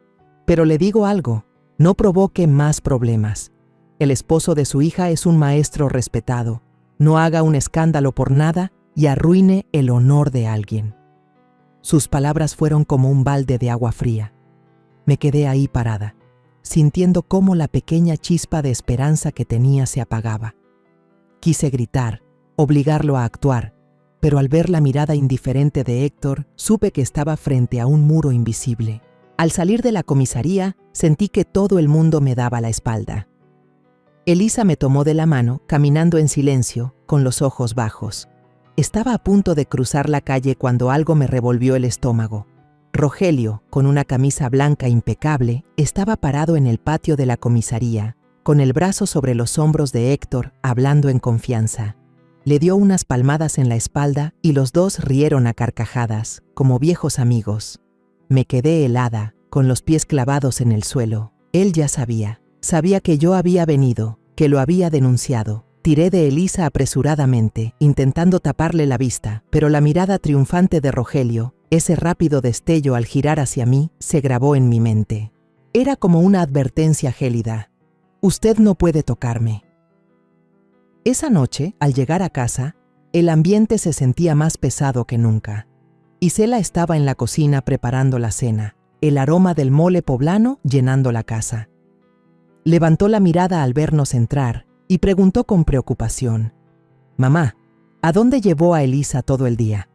Pero le digo algo, no provoque más problemas. El esposo de su hija es un maestro respetado. No haga un escándalo por nada y arruine el honor de alguien. Sus palabras fueron como un balde de agua fría. Me quedé ahí parada, sintiendo cómo la pequeña chispa de esperanza que tenía se apagaba. Quise gritar, obligarlo a actuar, pero al ver la mirada indiferente de Héctor, supe que estaba frente a un muro invisible. Al salir de la comisaría, sentí que todo el mundo me daba la espalda. Elisa me tomó de la mano, caminando en silencio, con los ojos bajos. Estaba a punto de cruzar la calle cuando algo me revolvió el estómago. Rogelio, con una camisa blanca impecable, estaba parado en el patio de la comisaría, con el brazo sobre los hombros de Héctor, hablando en confianza. Le dio unas palmadas en la espalda y los dos rieron a carcajadas, como viejos amigos. Me quedé helada, con los pies clavados en el suelo. Él ya sabía que yo había venido, que lo había denunciado. Tiré de Elisa apresuradamente, intentando taparle la vista, pero la mirada triunfante de Rogelio, ese rápido destello al girar hacia mí, se grabó en mi mente. Era como una advertencia gélida. Usted no puede tocarme. Esa noche, al llegar a casa, el ambiente se sentía más pesado que nunca. Isela estaba en la cocina preparando la cena, el aroma del mole poblano llenando la casa. Levantó la mirada al vernos entrar y preguntó con preocupación: «Mamá, ¿a dónde llevó a Elisa todo el día?».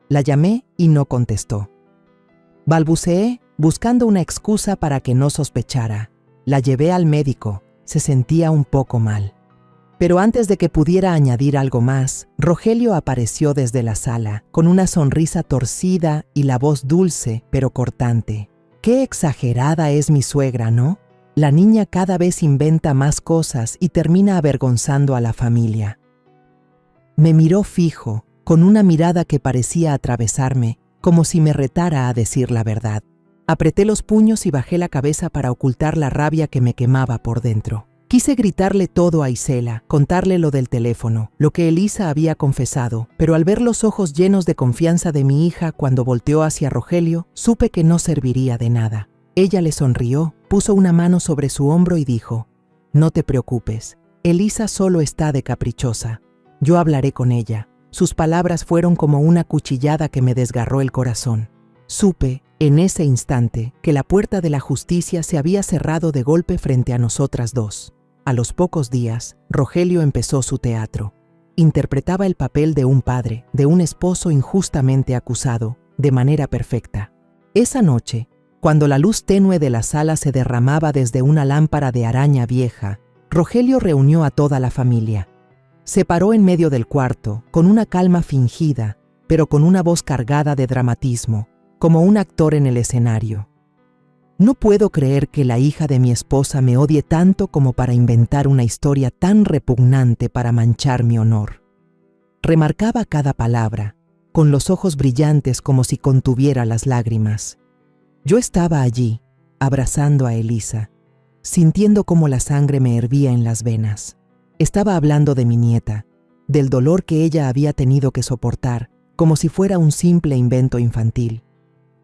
La llamé y no contestó. Balbuceé, buscando una excusa para que no sospechara. La llevé al médico, se sentía un poco mal. Pero antes de que pudiera añadir algo más, Rogelio apareció desde la sala, con una sonrisa torcida y la voz dulce, pero cortante. «Qué exagerada es mi suegra, ¿no? La niña cada vez inventa más cosas y termina avergonzando a la familia». Me miró fijo, con una mirada que parecía atravesarme, como si me retara a decir la verdad. Apreté los puños y bajé la cabeza para ocultar la rabia que me quemaba por dentro. Quise gritarle todo a Isela, contarle lo del teléfono, lo que Elisa había confesado, pero al ver los ojos llenos de confianza de mi hija cuando volteó hacia Rogelio, supe que no serviría de nada. Ella le sonrió, puso una mano sobre su hombro y dijo: «No te preocupes, Elisa solo está de caprichosa. Yo hablaré con ella». Sus palabras fueron como una cuchillada que me desgarró el corazón. Supe, en ese instante, que la puerta de la justicia se había cerrado de golpe frente a nosotras dos. A los pocos días, Rogelio empezó su teatro. Interpretaba el papel de un padre, de un esposo injustamente acusado, de manera perfecta. Esa noche, cuando la luz tenue de la sala se derramaba desde una lámpara de araña vieja, Rogelio reunió a toda la familia. Se paró en medio del cuarto, con una calma fingida, pero con una voz cargada de dramatismo, como un actor en el escenario. «No puedo creer que la hija de mi esposa me odie tanto como para inventar una historia tan repugnante para manchar mi honor». Remarcaba cada palabra, con los ojos brillantes como si contuviera las lágrimas. Yo estaba allí, abrazando a Elisa, sintiendo cómo la sangre me hervía en las venas. Estaba hablando de mi nieta, del dolor que ella había tenido que soportar, como si fuera un simple invento infantil.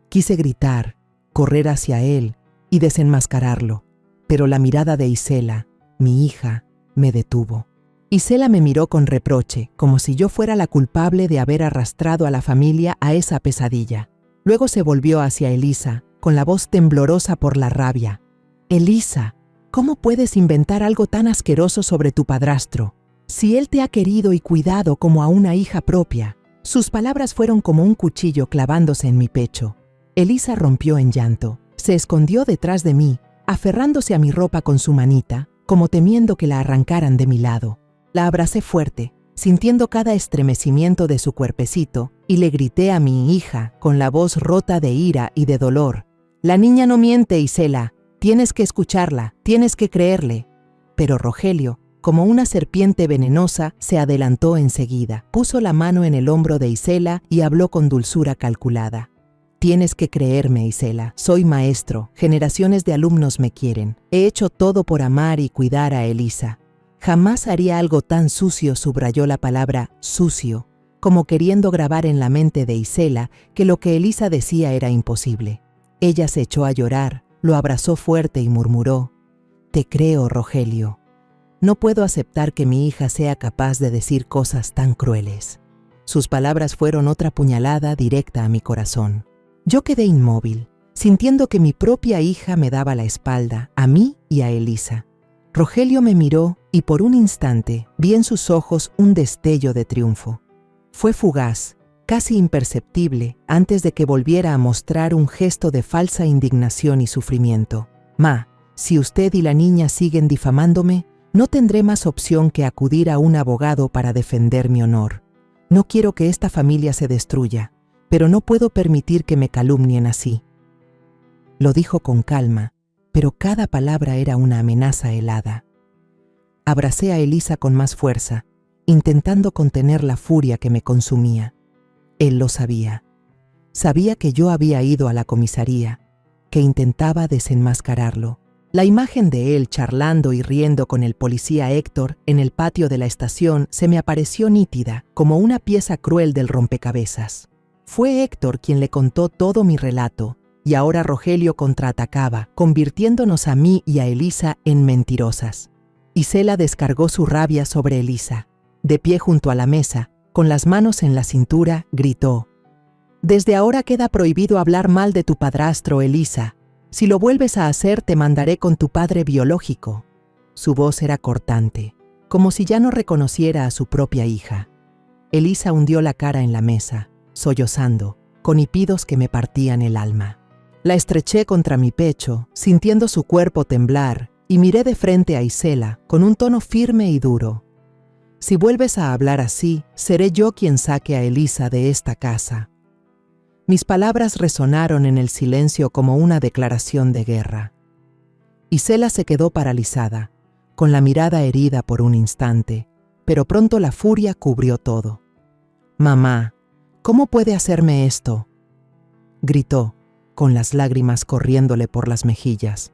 Quise gritar, correr hacia él y desenmascararlo, pero la mirada de Isela, mi hija, me detuvo. Isela me miró con reproche, como si yo fuera la culpable de haber arrastrado a la familia a esa pesadilla. Luego se volvió hacia Elisa, con la voz temblorosa por la rabia. «Elisa, ¿cómo puedes inventar algo tan asqueroso sobre tu padrastro? Si él te ha querido y cuidado como a una hija propia». Sus palabras fueron como un cuchillo clavándose en mi pecho. Elisa rompió en llanto. Se escondió detrás de mí, aferrándose a mi ropa con su manita, como temiendo que la arrancaran de mi lado. La abracé fuerte, sintiendo cada estremecimiento de su cuerpecito, y le grité a mi hija, con la voz rota de ira y de dolor: «La niña no miente, Isela. Tienes que escucharla, tienes que creerle». Pero Rogelio, como una serpiente venenosa, se adelantó enseguida, puso la mano en el hombro de Isela y habló con dulzura calculada. «Tienes que creerme, Isela. Soy maestro, generaciones de alumnos me quieren. He hecho todo por amar y cuidar a Elisa. Jamás haría algo tan sucio», subrayó la palabra sucio, como queriendo grabar en la mente de Isela que lo que Elisa decía era imposible. Ella se echó a llorar, lo abrazó fuerte y murmuró: «Te creo, Rogelio. No puedo aceptar que mi hija sea capaz de decir cosas tan crueles». Sus palabras fueron otra puñalada directa a mi corazón. Yo quedé inmóvil, sintiendo que mi propia hija me daba la espalda, a mí y a Elisa. Rogelio me miró y por un instante vi en sus ojos un destello de triunfo. Fue fugaz, casi imperceptible, antes de que volviera a mostrar un gesto de falsa indignación y sufrimiento. «Ma, si usted y la niña siguen difamándome, no tendré más opción que acudir a un abogado para defender mi honor. No quiero que esta familia se destruya, pero no puedo permitir que me calumnien así». Lo dijo con calma, pero cada palabra era una amenaza helada. Abracé a Elisa con más fuerza, intentando contener la furia que me consumía. Él lo sabía. Sabía que yo había ido a la comisaría, que intentaba desenmascararlo. La imagen de él charlando y riendo con el policía Héctor en el patio de la estación se me apareció nítida, como una pieza cruel del rompecabezas. Fue Héctor quien le contó todo mi relato, y ahora Rogelio contraatacaba, convirtiéndonos a mí y a Elisa en mentirosas. Isela descargó su rabia sobre Elisa. De pie junto a la mesa, con las manos en la cintura, gritó: «Desde ahora queda prohibido hablar mal de tu padrastro, Elisa. Si lo vuelves a hacer, te mandaré con tu padre biológico». Su voz era cortante, como si ya no reconociera a su propia hija. Elisa hundió la cara en la mesa, sollozando, con hipidos que me partían el alma. La estreché contra mi pecho, sintiendo su cuerpo temblar, y miré de frente a Isela, con un tono firme y duro: «Si vuelves a hablar así, seré yo quien saque a Elisa de esta casa». Mis palabras resonaron en el silencio como una declaración de guerra. Isela se quedó paralizada, con la mirada herida por un instante, pero pronto la furia cubrió todo. «Mamá, ¿cómo puede hacerme esto?», gritó, con las lágrimas corriéndole por las mejillas.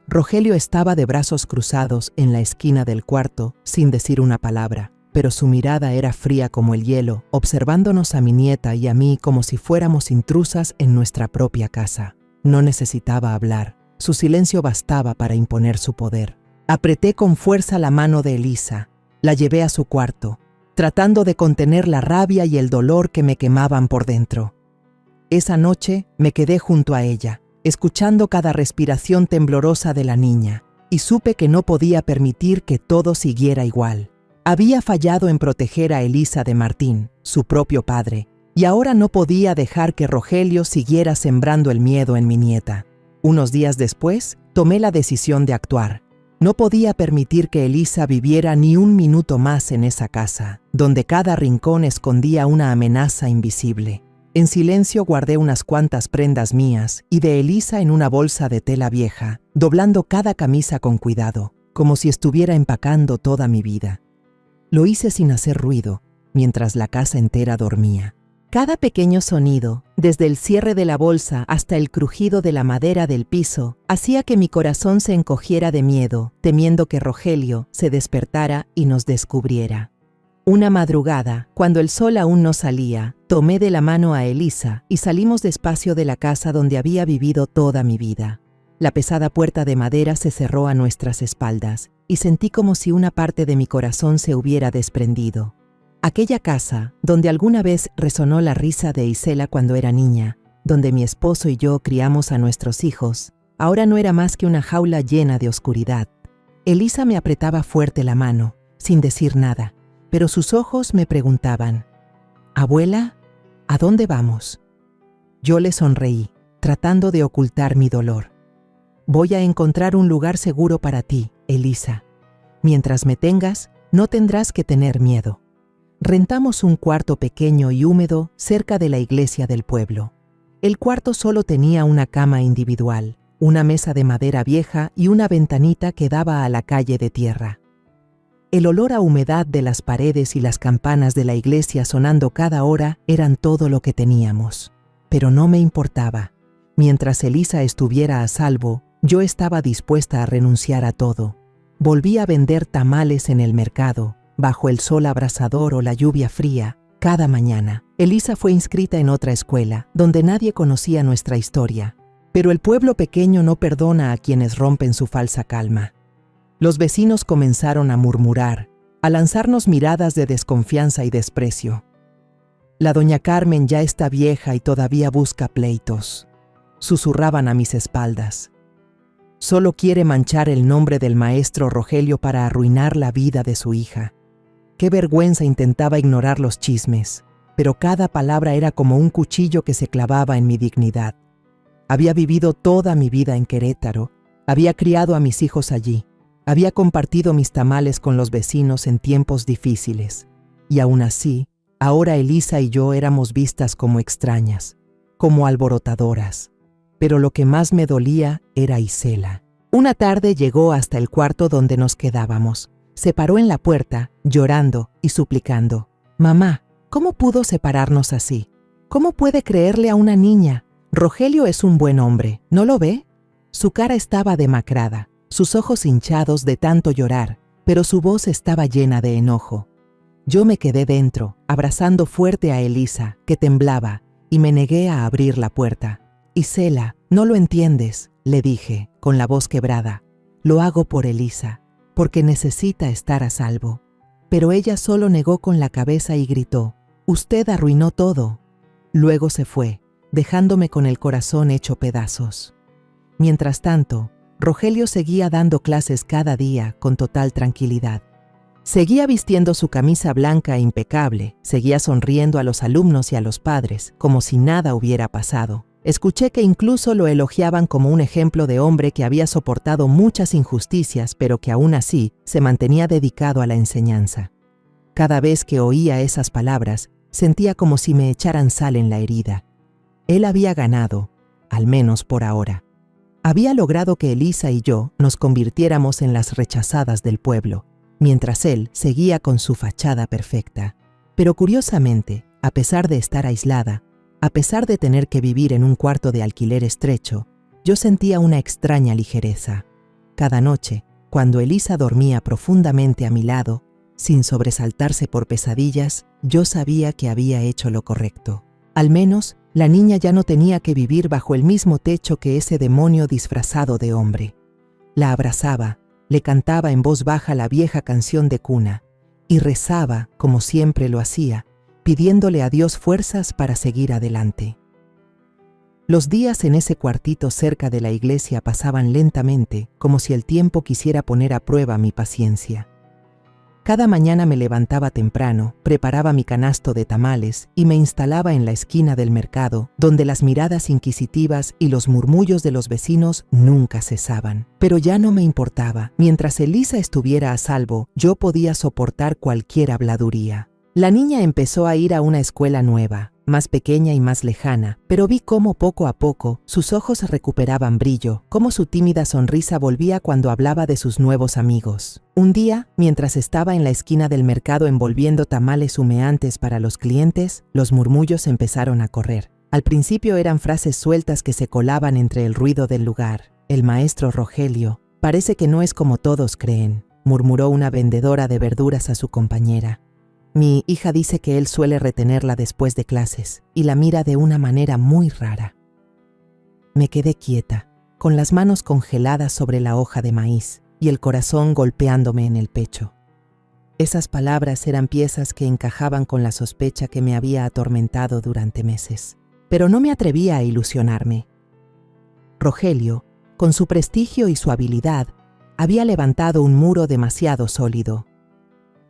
Rogelio estaba de brazos cruzados en la esquina del cuarto, sin decir una palabra, pero su mirada era fría como el hielo, observándonos a mi nieta y a mí como si fuéramos intrusas en nuestra propia casa. No necesitaba hablar, su silencio bastaba para imponer su poder. Apreté con fuerza la mano de Elisa, la llevé a su cuarto, tratando de contener la rabia y el dolor que me quemaban por dentro. Esa noche me quedé junto a ella, escuchando cada respiración temblorosa de la niña, y supe que no podía permitir que todo siguiera igual. Había fallado en proteger a Elisa de Martín, su propio padre, y ahora no podía dejar que Rogelio siguiera sembrando el miedo en mi nieta. Unos días después, tomé la decisión de actuar. No podía permitir que Elisa viviera ni un minuto más en esa casa, donde cada rincón escondía una amenaza invisible. En silencio guardé unas cuantas prendas mías y de Elisa en una bolsa de tela vieja, doblando cada camisa con cuidado, como si estuviera empacando toda mi vida. Lo hice sin hacer ruido, mientras la casa entera dormía. Cada pequeño sonido, desde el cierre de la bolsa hasta el crujido de la madera del piso, hacía que mi corazón se encogiera de miedo, temiendo que Rogelio se despertara y nos descubriera. Una madrugada, cuando el sol aún no salía, tomé de la mano a Elisa y salimos despacio de la casa donde había vivido toda mi vida. La pesada puerta de madera se cerró a nuestras espaldas y sentí como si una parte de mi corazón se hubiera desprendido. Aquella casa, donde alguna vez resonó la risa de Isela cuando era niña, donde mi esposo y yo criamos a nuestros hijos, ahora no era más que una jaula llena de oscuridad. Elisa me apretaba fuerte la mano, sin decir nada, pero sus ojos me preguntaban: «Abuela, ¿a dónde vamos?». Yo le sonreí. tratando de ocultar mi dolor. Voy a encontrar un lugar seguro para ti, Elisa. Mientras me tengas, no tendrás que tener miedo. Rentamos un cuarto pequeño y húmedo cerca de la iglesia del pueblo. El cuarto solo tenía una cama individual, una mesa de madera vieja y una ventanita que daba a la calle de tierra. El olor a humedad de las paredes y las campanas de la iglesia sonando cada hora eran todo lo que teníamos. Pero no me importaba. Mientras Elisa estuviera a salvo, yo estaba dispuesta a renunciar a todo. Volví a vender tamales en el mercado, bajo el sol abrasador o la lluvia fría, cada mañana. Elisa fue inscrita en otra escuela, donde nadie conocía nuestra historia. Pero el pueblo pequeño no perdona a quienes rompen su falsa calma. Los vecinos comenzaron a murmurar, a lanzarnos miradas de desconfianza y desprecio. La doña Carmen ya está vieja y todavía busca pleitos, susurraban a mis espaldas. Solo quiere manchar el nombre del maestro Rogelio para arruinar la vida de su hija. Qué vergüenza, intentaba ignorar los chismes, pero cada palabra era como un cuchillo que se clavaba en mi dignidad. Había vivido toda mi vida en Querétaro, había criado a mis hijos allí, había compartido mis tamales con los vecinos en tiempos difíciles, y aún así, ahora Elisa y yo éramos vistas como extrañas, como alborotadoras. Pero lo que más me dolía era Isela. Una tarde llegó hasta el cuarto donde nos quedábamos. Se paró en la puerta, llorando y suplicando. «Mamá, ¿cómo pudo separarnos así? ¿Cómo puede creerle a una niña? Rogelio es un buen hombre, ¿no lo ve?» Su cara estaba demacrada, sus ojos hinchados de tanto llorar, pero su voz estaba llena de enojo. Yo me quedé dentro, abrazando fuerte a Elisa, que temblaba, y me negué a abrir la puerta. «Isela, no lo entiendes», le dije, con la voz quebrada. «Lo hago por Elisa, porque necesita estar a salvo». Pero ella solo negó con la cabeza y gritó: «Usted arruinó todo». Luego se fue, dejándome con el corazón hecho pedazos. Mientras tanto, Rogelio seguía dando clases cada día con total tranquilidad. Seguía vistiendo su camisa blanca e impecable, seguía sonriendo a los alumnos y a los padres, como si nada hubiera pasado. Escuché que incluso lo elogiaban como un ejemplo de hombre que había soportado muchas injusticias, pero que aún así se mantenía dedicado a la enseñanza. Cada vez que oía esas palabras, sentía como si me echaran sal en la herida. Él había ganado, al menos por ahora. Había logrado que Elisa y yo nos convirtiéramos en las rechazadas del pueblo, mientras él seguía con su fachada perfecta. Pero curiosamente, a pesar de estar aislada, a pesar de tener que vivir en un cuarto de alquiler estrecho, yo sentía una extraña ligereza. Cada noche, cuando Elisa dormía profundamente a mi lado, sin sobresaltarse por pesadillas, yo sabía que había hecho lo correcto. Al menos, la niña ya no tenía que vivir bajo el mismo techo que ese demonio disfrazado de hombre. La abrazaba, le cantaba en voz baja la vieja canción de cuna, y rezaba, como siempre lo hacía, pidiéndole a Dios fuerzas para seguir adelante. Los días en ese cuartito cerca de la iglesia pasaban lentamente, como si el tiempo quisiera poner a prueba mi paciencia. Cada mañana me levantaba temprano, preparaba mi canasto de tamales y me instalaba en la esquina del mercado, donde las miradas inquisitivas y los murmullos de los vecinos nunca cesaban. Pero ya no me importaba. Mientras Elisa estuviera a salvo, yo podía soportar cualquier habladuría. La niña empezó a ir a una escuela nueva, más pequeña y más lejana, pero vi cómo poco a poco sus ojos recuperaban brillo, cómo su tímida sonrisa volvía cuando hablaba de sus nuevos amigos. Un día, mientras estaba en la esquina del mercado envolviendo tamales humeantes para los clientes, los murmullos empezaron a correr. Al principio eran frases sueltas que se colaban entre el ruido del lugar. «El maestro Rogelio, parece que no es como todos creen», murmuró una vendedora de verduras a su compañera. «Mi hija dice que él suele retenerla después de clases y la mira de una manera muy rara». Me quedé quieta, con las manos congeladas sobre la hoja de maíz y el corazón golpeándome en el pecho. Esas palabras eran piezas que encajaban con la sospecha que me había atormentado durante meses. Pero no me atrevía a ilusionarme. Rogelio, con su prestigio y su habilidad, había levantado un muro demasiado sólido.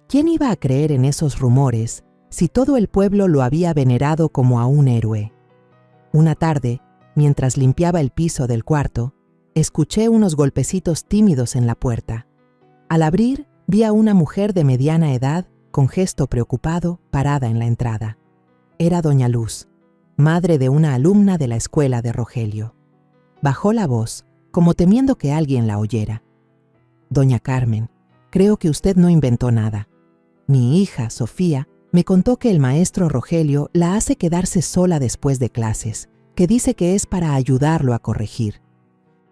¿Quién iba a creer en esos rumores si todo el pueblo lo había venerado como a un héroe? Una tarde, Mientras limpiaba el piso del cuarto, escuché unos golpecitos tímidos en la puerta. Al abrir, vi a una mujer de mediana edad, con gesto preocupado, parada en la entrada. Era doña Luz, madre de una alumna de la escuela de Rogelio. Bajó la voz, como temiendo que alguien la oyera. «Doña Carmen, creo que usted no inventó nada. Mi hija, Sofía, me contó que el maestro Rogelio la hace quedarse sola después de clases, que dice que es para ayudarlo a corregir.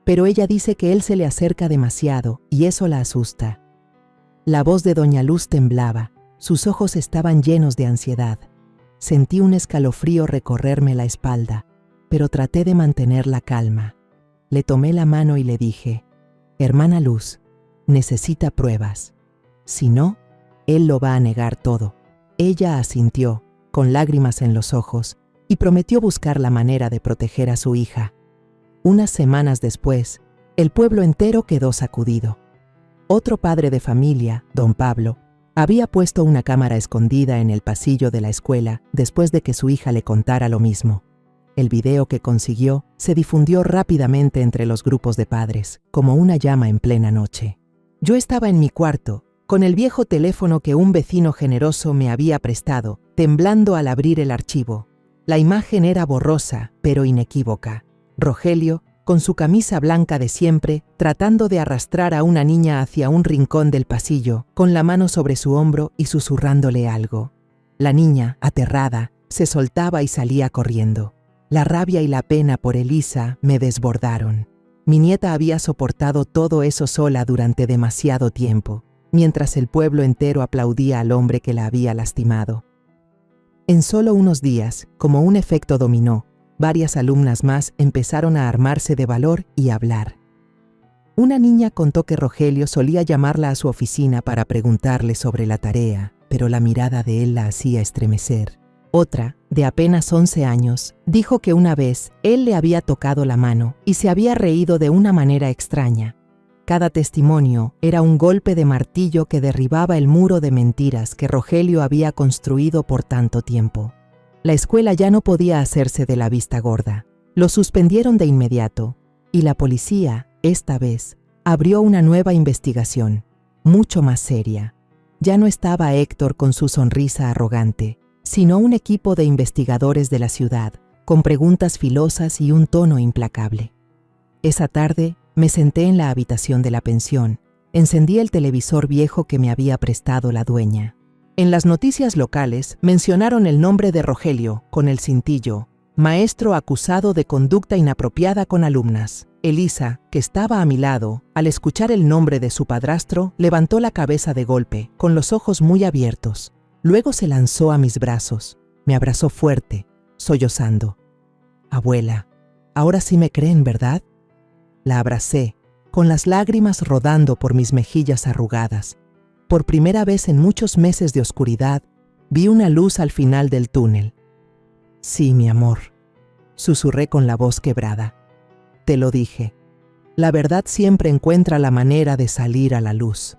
Pero ella dice que él se le acerca demasiado y eso la asusta». La voz de doña Luz temblaba, sus ojos estaban llenos de ansiedad. Sentí un escalofrío recorrerme la espalda, pero traté de mantener la calma. Le tomé la mano y le dije: «Hermana Luz, necesita pruebas. Si no, él lo va a negar todo». Ella asintió, con lágrimas en los ojos, y prometió buscar la manera de proteger a su hija. Unas semanas después, el pueblo entero quedó sacudido. Otro padre de familia, don Pablo, había puesto una cámara escondida en el pasillo de la escuela después de que su hija le contara lo mismo. El video que consiguió se difundió rápidamente entre los grupos de padres, como una llama en plena noche. Yo estaba en mi cuarto, con el viejo teléfono que un vecino generoso me había prestado, temblando al abrir el archivo. La imagen era borrosa, pero inequívoca. Rogelio, con su camisa blanca de siempre, tratando de arrastrar a una niña hacia un rincón del pasillo, con la mano sobre su hombro y susurrándole algo. La niña, aterrada, se soltaba y salía corriendo. La rabia y la pena por Elisa me desbordaron. Mi nieta había soportado todo eso sola durante demasiado tiempo, mientras el pueblo entero aplaudía al hombre que la había lastimado. En solo unos días, como un efecto dominó, varias alumnas más empezaron a armarse de valor y a hablar. Una niña contó que Rogelio solía llamarla a su oficina para preguntarle sobre la tarea, pero la mirada de él la hacía estremecer. Otra, de apenas 11 años, dijo que una vez él le había tocado la mano y se había reído de una manera extraña. Cada testimonio era un golpe de martillo que derribaba el muro de mentiras que Rogelio había construido por tanto tiempo. La escuela ya no podía hacerse de la vista gorda. Lo suspendieron de inmediato, y la policía, esta vez, abrió una nueva investigación, mucho más seria. Ya no estaba Héctor con su sonrisa arrogante, sino un equipo de investigadores de la ciudad, con preguntas filosas y un tono implacable. Esa tarde, me senté en la habitación de la pensión, encendí el televisor viejo que me había prestado la dueña. En las noticias locales mencionaron el nombre de Rogelio, con el cintillo: maestro acusado de conducta inapropiada con alumnas. Elisa, que estaba a mi lado, al escuchar el nombre de su padrastro, levantó la cabeza de golpe, con los ojos muy abiertos. Luego se lanzó a mis brazos, me abrazó fuerte, sollozando. «Abuela, ahora sí me creen, ¿verdad?». La abracé, con las lágrimas rodando por mis mejillas arrugadas. Por primera vez en muchos meses de oscuridad, vi una luz al final del túnel. «Sí, mi amor», susurré con la voz quebrada. «Te lo dije, la verdad siempre encuentra la manera de salir a la luz».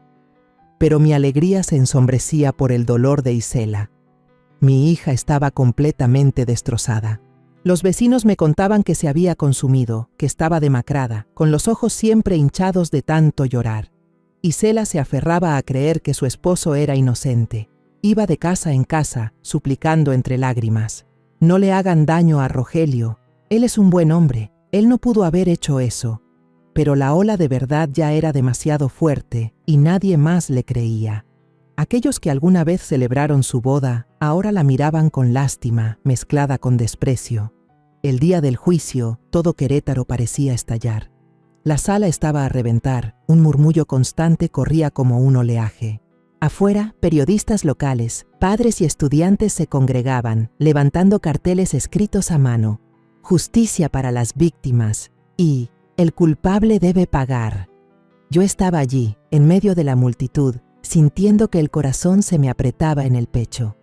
Pero mi alegría se ensombrecía por el dolor de Isela. Mi hija estaba completamente destrozada. Los vecinos me contaban que se había consumido, que estaba demacrada, con los ojos siempre hinchados de tanto llorar. Isela se aferraba a creer que su esposo era inocente. Iba de casa en casa, suplicando entre lágrimas: «No le hagan daño a Rogelio. Él es un buen hombre. Él no pudo haber hecho eso». Pero la ola de verdad ya era demasiado fuerte y nadie más le creía. Aquellos que alguna vez celebraron su boda, ahora la miraban con lástima, mezclada con desprecio. El día del juicio, todo Querétaro parecía estallar. La sala estaba a reventar, un murmullo constante corría como un oleaje. Afuera, periodistas locales, padres y estudiantes se congregaban, levantando carteles escritos a mano: «Justicia para las víctimas» y «El culpable debe pagar». Yo estaba allí, en medio de la multitud, sintiendo que el corazón se me apretaba en el pecho.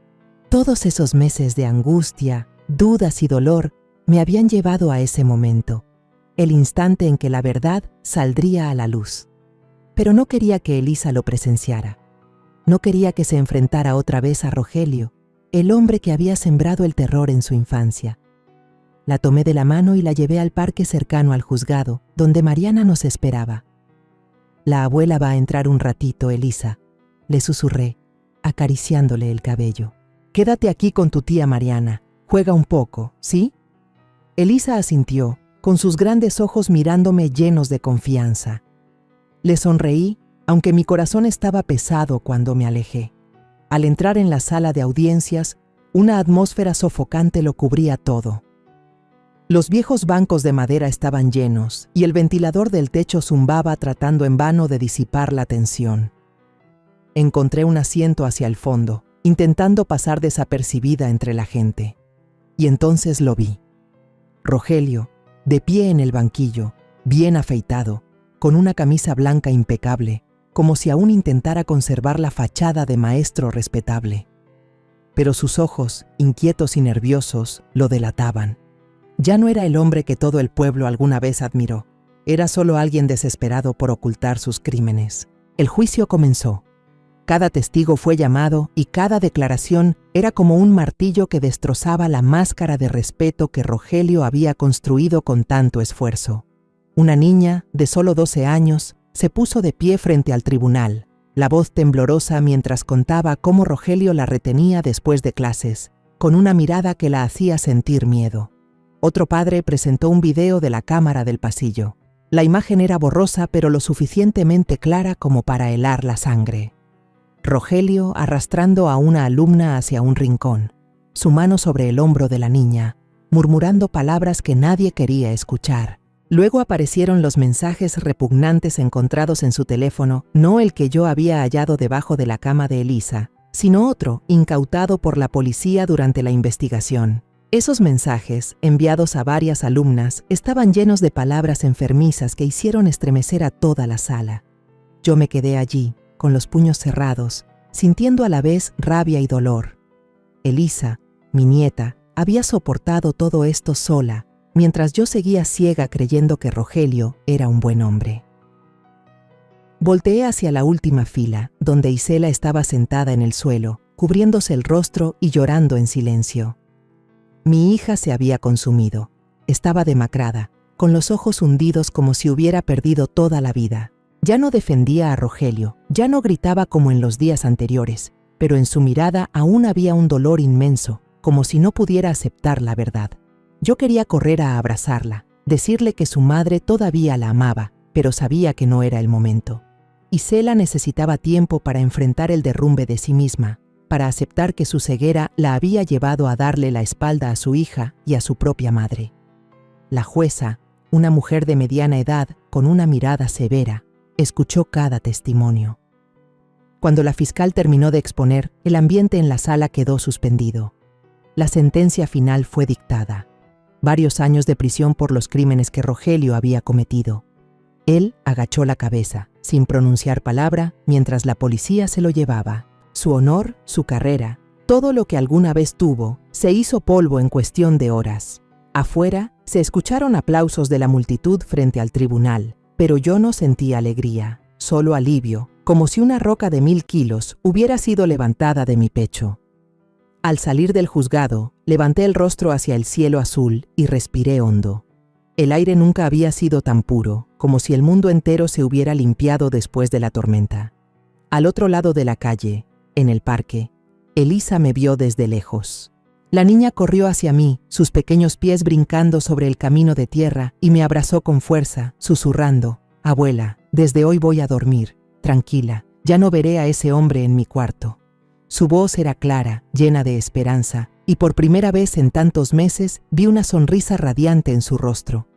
Todos esos meses de angustia, dudas y dolor me habían llevado a ese momento, el instante en que la verdad saldría a la luz. Pero no quería que Elisa lo presenciara. No quería que se enfrentara otra vez a Rogelio, el hombre que había sembrado el terror en su infancia. La tomé de la mano y la llevé al parque cercano al juzgado, donde Mariana nos esperaba. «La abuela va a entrar un ratito, Elisa», le susurré, acariciándole el cabello. «Quédate aquí con tu tía Mariana. Juega un poco, ¿sí?» Elisa asintió, con sus grandes ojos mirándome llenos de confianza. Le sonreí, aunque mi corazón estaba pesado cuando me alejé. Al entrar en la sala de audiencias, una atmósfera sofocante lo cubría todo. Los viejos bancos de madera estaban llenos y el ventilador del techo zumbaba tratando en vano de disipar la tensión. Encontré un asiento hacia el fondo, intentando pasar desapercibida entre la gente. Y entonces lo vi. Rogelio, de pie en el banquillo, bien afeitado, con una camisa blanca impecable, como si aún intentara conservar la fachada de maestro respetable. Pero sus ojos, inquietos y nerviosos, lo delataban. Ya no era el hombre que todo el pueblo alguna vez admiró. Era solo alguien desesperado por ocultar sus crímenes. El juicio comenzó. Cada testigo fue llamado y cada declaración era como un martillo que destrozaba la máscara de respeto que Rogelio había construido con tanto esfuerzo. Una niña, de solo 12 años, se puso de pie frente al tribunal, la voz temblorosa mientras contaba cómo Rogelio la retenía después de clases, con una mirada que la hacía sentir miedo. Otro padre presentó un video de la cámara del pasillo. La imagen era borrosa pero lo suficientemente clara como para helar la sangre. Rogelio arrastrando a una alumna hacia un rincón, su mano sobre el hombro de la niña, murmurando palabras que nadie quería escuchar. Luego aparecieron los mensajes repugnantes encontrados en su teléfono, no el que yo había hallado debajo de la cama de Elisa, sino otro incautado por la policía durante la investigación. Esos mensajes, enviados a varias alumnas, estaban llenos de palabras enfermizas que hicieron estremecer a toda la sala. Yo me quedé allí, con los puños cerrados, sintiendo a la vez rabia y dolor. Elisa, mi nieta, había soportado todo esto sola, mientras yo seguía ciega creyendo que Rogelio era un buen hombre. Volteé hacia la última fila, donde Isela estaba sentada en el suelo, cubriéndose el rostro y llorando en silencio. Mi hija se había consumido. Estaba demacrada, con los ojos hundidos como si hubiera perdido toda la vida. Ya no defendía a Rogelio, ya no gritaba como en los días anteriores, pero en su mirada aún había un dolor inmenso, como si no pudiera aceptar la verdad. Yo quería correr a abrazarla, decirle que su madre todavía la amaba, pero sabía que no era el momento. Isela necesitaba tiempo para enfrentar el derrumbe de sí misma, para aceptar que su ceguera la había llevado a darle la espalda a su hija y a su propia madre. La jueza, una mujer de mediana edad, con una mirada severa, escuchó cada testimonio. Cuando la fiscal terminó de exponer, el ambiente en la sala quedó suspendido. La sentencia final fue dictada. Varios años de prisión por los crímenes que Rogelio había cometido. Él agachó la cabeza, sin pronunciar palabra, mientras la policía se lo llevaba. Su honor, su carrera, todo lo que alguna vez tuvo, se hizo polvo en cuestión de horas. Afuera, se escucharon aplausos de la multitud frente al tribunal, pero yo no sentí alegría, solo alivio, como si una roca de 1000 kilos hubiera sido levantada de mi pecho. Al salir del juzgado, levanté el rostro hacia el cielo azul y respiré hondo. El aire nunca había sido tan puro, como si el mundo entero se hubiera limpiado después de la tormenta. Al otro lado de la calle, en el parque, Elisa me vio desde lejos. La niña corrió hacia mí, sus pequeños pies brincando sobre el camino de tierra, y me abrazó con fuerza, susurrando: «Abuela, desde hoy voy a dormir, tranquila, ya no veré a ese hombre en mi cuarto». Su voz era clara, llena de esperanza, y por primera vez en tantos meses vi una sonrisa radiante en su rostro.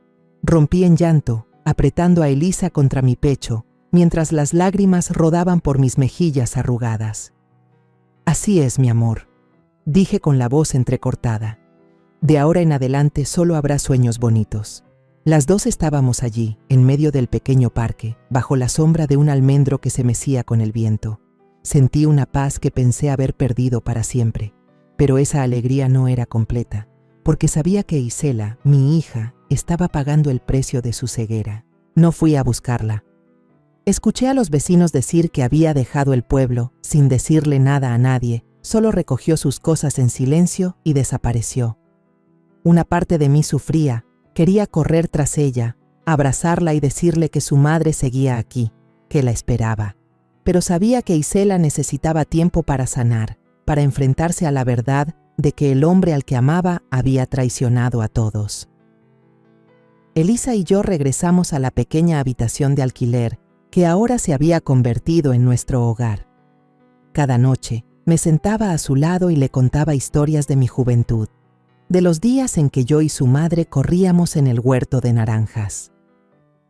Rompí en llanto, apretando a Elisa contra mi pecho, mientras las lágrimas rodaban por mis mejillas arrugadas. «Así es, mi amor», dije con la voz entrecortada. «De ahora en adelante solo habrá sueños bonitos». Las dos estábamos allí, en medio del pequeño parque, bajo la sombra de un almendro que se mecía con el viento. Sentí una paz que pensé haber perdido para siempre, pero esa alegría no era completa, porque sabía que Isela, mi hija, estaba pagando el precio de su ceguera. No fui a buscarla. Escuché a los vecinos decir que había dejado el pueblo, sin decirle nada a nadie, solo recogió sus cosas en silencio y desapareció. Una parte de mí sufría, quería correr tras ella, abrazarla y decirle que su madre seguía aquí, que la esperaba. Pero sabía que Isela necesitaba tiempo para sanar, para enfrentarse a la verdad de que el hombre al que amaba había traicionado a todos. Elisa y yo regresamos a la pequeña habitación de alquiler que ahora se había convertido en nuestro hogar. Cada noche me sentaba a su lado y le contaba historias de mi juventud, de los días en que yo y su madre corríamos en el huerto de naranjas.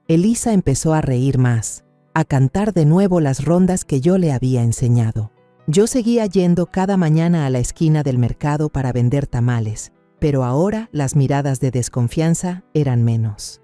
Elisa empezó a reír más, a cantar de nuevo las rondas que yo le había enseñado. Yo seguía yendo cada mañana a la esquina del mercado para vender tamales, pero ahora las miradas de desconfianza eran menos.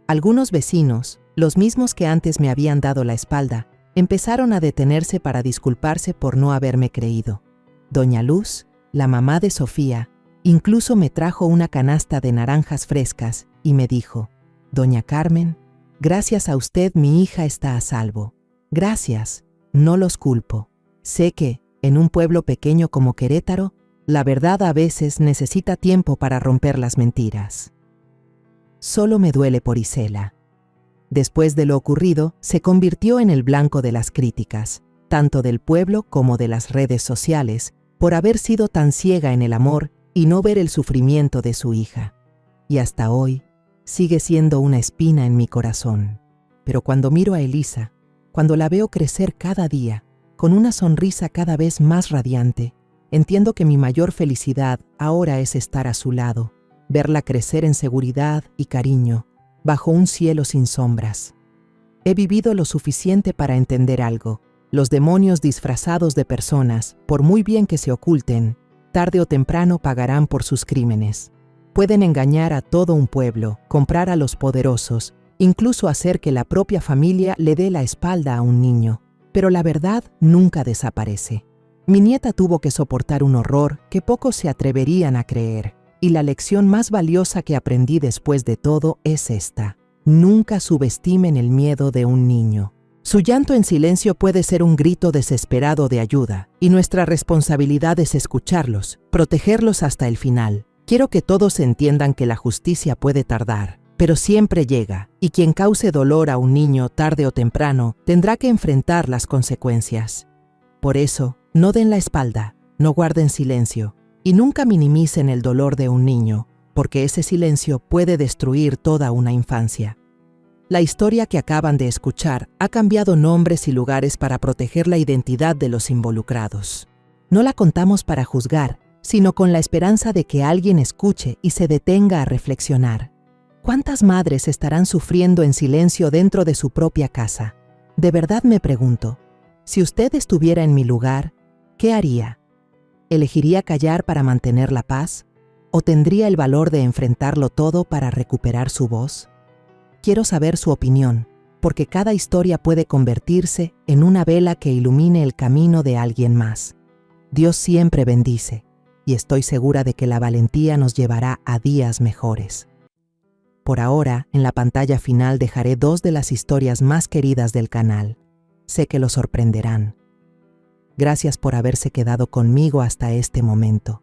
Algunos vecinos, los mismos que antes me habían dado la espalda, empezaron a detenerse para disculparse por no haberme creído. Doña Luz, la mamá de Sofía, incluso me trajo una canasta de naranjas frescas y me dijo: «Doña Carmen, gracias a usted mi hija está a salvo. Gracias, no los culpo. Sé que, en un pueblo pequeño como Querétaro, la verdad a veces necesita tiempo para romper las mentiras». Solo me duele por Isela. Después de lo ocurrido, se convirtió en el blanco de las críticas, tanto del pueblo como de las redes sociales, por haber sido tan ciega en el amor y no ver el sufrimiento de su hija. Y hasta hoy, sigue siendo una espina en mi corazón. Pero cuando miro a Elisa, cuando la veo crecer cada día, con una sonrisa cada vez más radiante, entiendo que mi mayor felicidad ahora es estar a su lado, verla crecer en seguridad y cariño, bajo un cielo sin sombras. He vivido lo suficiente para entender algo. Los demonios disfrazados de personas, por muy bien que se oculten, tarde o temprano pagarán por sus crímenes. Pueden engañar a todo un pueblo, comprar a los poderosos, incluso hacer que la propia familia le dé la espalda a un niño. Pero la verdad nunca desaparece. Mi nieta tuvo que soportar un horror que pocos se atreverían a creer. Y la lección más valiosa que aprendí después de todo es esta: nunca subestimen el miedo de un niño. Su llanto en silencio puede ser un grito desesperado de ayuda, y nuestra responsabilidad es escucharlos, protegerlos hasta el final. Quiero que todos entiendan que la justicia puede tardar, pero siempre llega, y quien cause dolor a un niño tarde o temprano tendrá que enfrentar las consecuencias. Por eso, no den la espalda, no guarden silencio, y nunca minimicen el dolor de un niño, porque ese silencio puede destruir toda una infancia. La historia que acaban de escuchar ha cambiado nombres y lugares para proteger la identidad de los involucrados. No la contamos para juzgar, sino con la esperanza de que alguien escuche y se detenga a reflexionar. ¿Cuántas madres estarán sufriendo en silencio dentro de su propia casa? De verdad me pregunto, si usted estuviera en mi lugar, ¿qué haría? ¿Elegiría callar para mantener la paz? ¿O tendría el valor de enfrentarlo todo para recuperar su voz? Quiero saber su opinión, porque cada historia puede convertirse en una vela que ilumine el camino de alguien más. Dios siempre bendice, y estoy segura de que la valentía nos llevará a días mejores. Por ahora, en la pantalla final dejaré 2 de las historias más queridas del canal. Sé que lo sorprenderán. Gracias por haberse quedado conmigo hasta este momento.